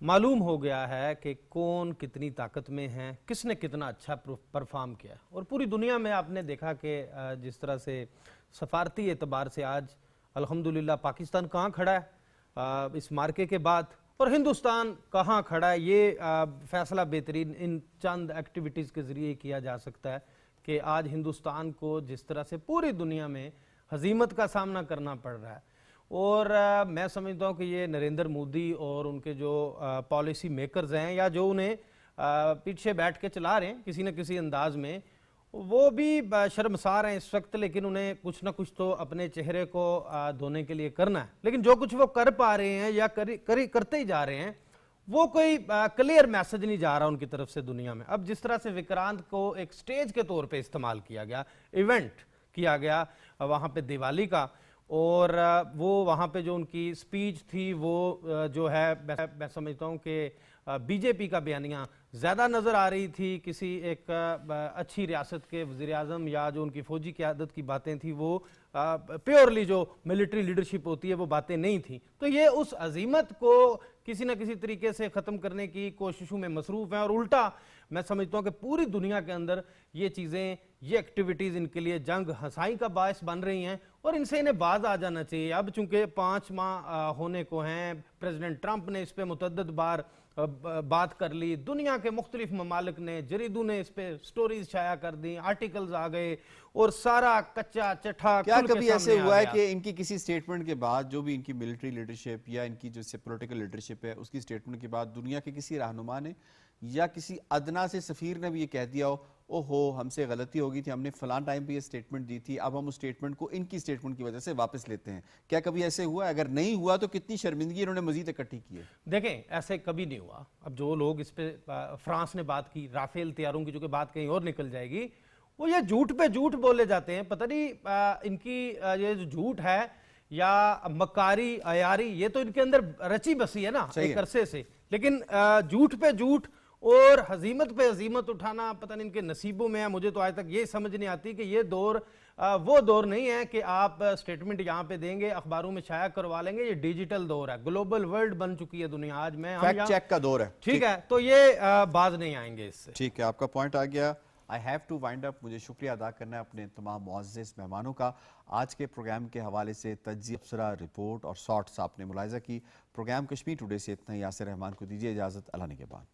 معلوم ہو گیا ہے کہ کون کتنی طاقت میں ہے, کس نے کتنا اچھا پرفارم کیا, اور پوری دنیا میں آپ نے دیکھا کہ جس طرح سے سفارتی اعتبار سے آج الحمدللہ پاکستان کہاں کھڑا ہے اس مارکے کے بعد, اور ہندوستان کہاں کھڑا ہے, یہ فیصلہ بہترین ان چند ایکٹیویٹیز کے ذریعے کیا جا سکتا ہے کہ آج ہندوستان کو جس طرح سے پوری دنیا میں ہزیمت کا سامنا کرنا پڑ رہا ہے. اور میں سمجھتا ہوں کہ یہ نریندر مودی اور ان کے جو پالیسی میکرز ہیں یا جو انہیں پیچھے بیٹھ کے چلا رہے ہیں کسی نہ کسی انداز میں, وہ بھی شرمسار ہیں اس وقت, لیکن انہیں کچھ نہ کچھ تو اپنے چہرے کو دھونے کے لیے کرنا ہے. لیکن جو کچھ وہ کر پا رہے ہیں یا کرتے ہی جا رہے ہیں وہ کوئی کلیئر میسج نہیں جا رہا ان کی طرف سے دنیا میں. اب جس طرح سے وکرانت کو ایک سٹیج کے طور پہ استعمال کیا گیا, ایونٹ کیا گیا وہاں پہ دیوالی کا, اور وہ وہاں پہ جو ان کی سپیچ تھی وہ جو ہے میں سمجھتا ہوں کہ بی جے پی کا بیانیہ زیادہ نظر آ رہی تھی کسی ایک اچھی ریاست کے وزیر اعظم, یا جو ان کی فوجی قیادت کی باتیں تھیں وہ پیورلی جو ملٹری لیڈرشپ ہوتی ہے وہ باتیں نہیں تھیں. تو یہ اس عظیمت کو کسی نہ کسی طریقے سے ختم کرنے کی کوششوں میں مصروف ہیں, اور الٹا میں سمجھتا ہوں کہ پوری دنیا کے اندر یہ چیزیں, یہ ایکٹیویٹیز ان کے لیے جنگ ہنسائی کا باعث بن رہی ہیں, اور ان سے انہیں باز آ جانا چاہیے. اب چونکہ 5 ماہ ہونے کو ہیں, پریزیڈنٹ ٹرمپ نے اس پہ متعدد بار بات کر لی, دنیا کے مختلف ممالک نے, جریدوں نے اس پہ سٹوریز شائع کر دی, آرٹیکلز آ گئے, اور سارا کچا چٹھا کیا کبھی ایسے ہوا ہے کہ ان کی کسی سٹیٹمنٹ کے بعد, جو بھی ان کی ملٹری لیڈرشپ یا ان کی جو پولیٹیکل لیڈرشپ ہے, اس کی سٹیٹمنٹ کے بعد دنیا کے کسی رہنما نے یا کسی ادنا سے سفیر نے بھی یہ کہہ دیا ہو, او ہو ہم سے غلطی ہو گئی تھی, ہم نے فلاں ٹائم پہ یہ سٹیٹمنٹ دی تھی, اب ہم اس سٹیٹمنٹ کو ان کی سٹیٹمنٹ کی وجہ سے واپس لیتے ہیں؟ کیا کبھی ایسے ہوا ہے؟ اگر نہیں ہوا تو کتنی شرمندگی انہوں نے مزید اکٹھی کی ہے؟ دیکھیں, ایسے کبھی نہیں ہوا. اب جو لوگ اس پہ, فرانس نے بات کی رافیل طیاروں کی, جو کہ بات کہیں اور نکل جائے گی, وہ یہ جھوٹ پہ جھوٹ بولے جاتے ہیں. پتہ نہیں ان کی یہ جو جھوٹ ہے या मकारी अयारी, ये तो इनके अंदर रची बसी है ना एक अरसे से, लेकिन झूठ पे झूठ और हजीमत पे हजीमत उठाना पता नहीं इनके नसीबों में है। मुझे तो आज तक ये समझ नहीं आती कि ये दौर वो दौर नहीं है कि आप स्टेटमेंट यहाँ पे देंगे, अखबारों में शाया करवा लेंगे। ये डिजिटल दौर है, ग्लोबल वर्ल्ड बन चुकी है दुनिया आज में, फैक्ट चेक का दौर है। ठीक है, तो ये बाज नहीं आएंगे इससे। ठीक है, आपका पॉइंट आ गया। I have to wind up. मुझे शुक्रिया अदा करना है अपने तमाम मुअज़्ज़िज़ मेहमानों का। आज के प्रोग्राम के हवाले से तज्ज़िया, तबसरा, रिपोर्ट और शॉर्ट्स आपने मुलाहिज़ा की। प्रोग्राम कश्मीर टुडे से इतना ही। यासिर रहमान को दीजिए इजाज़त। अल्लाह निगहबान।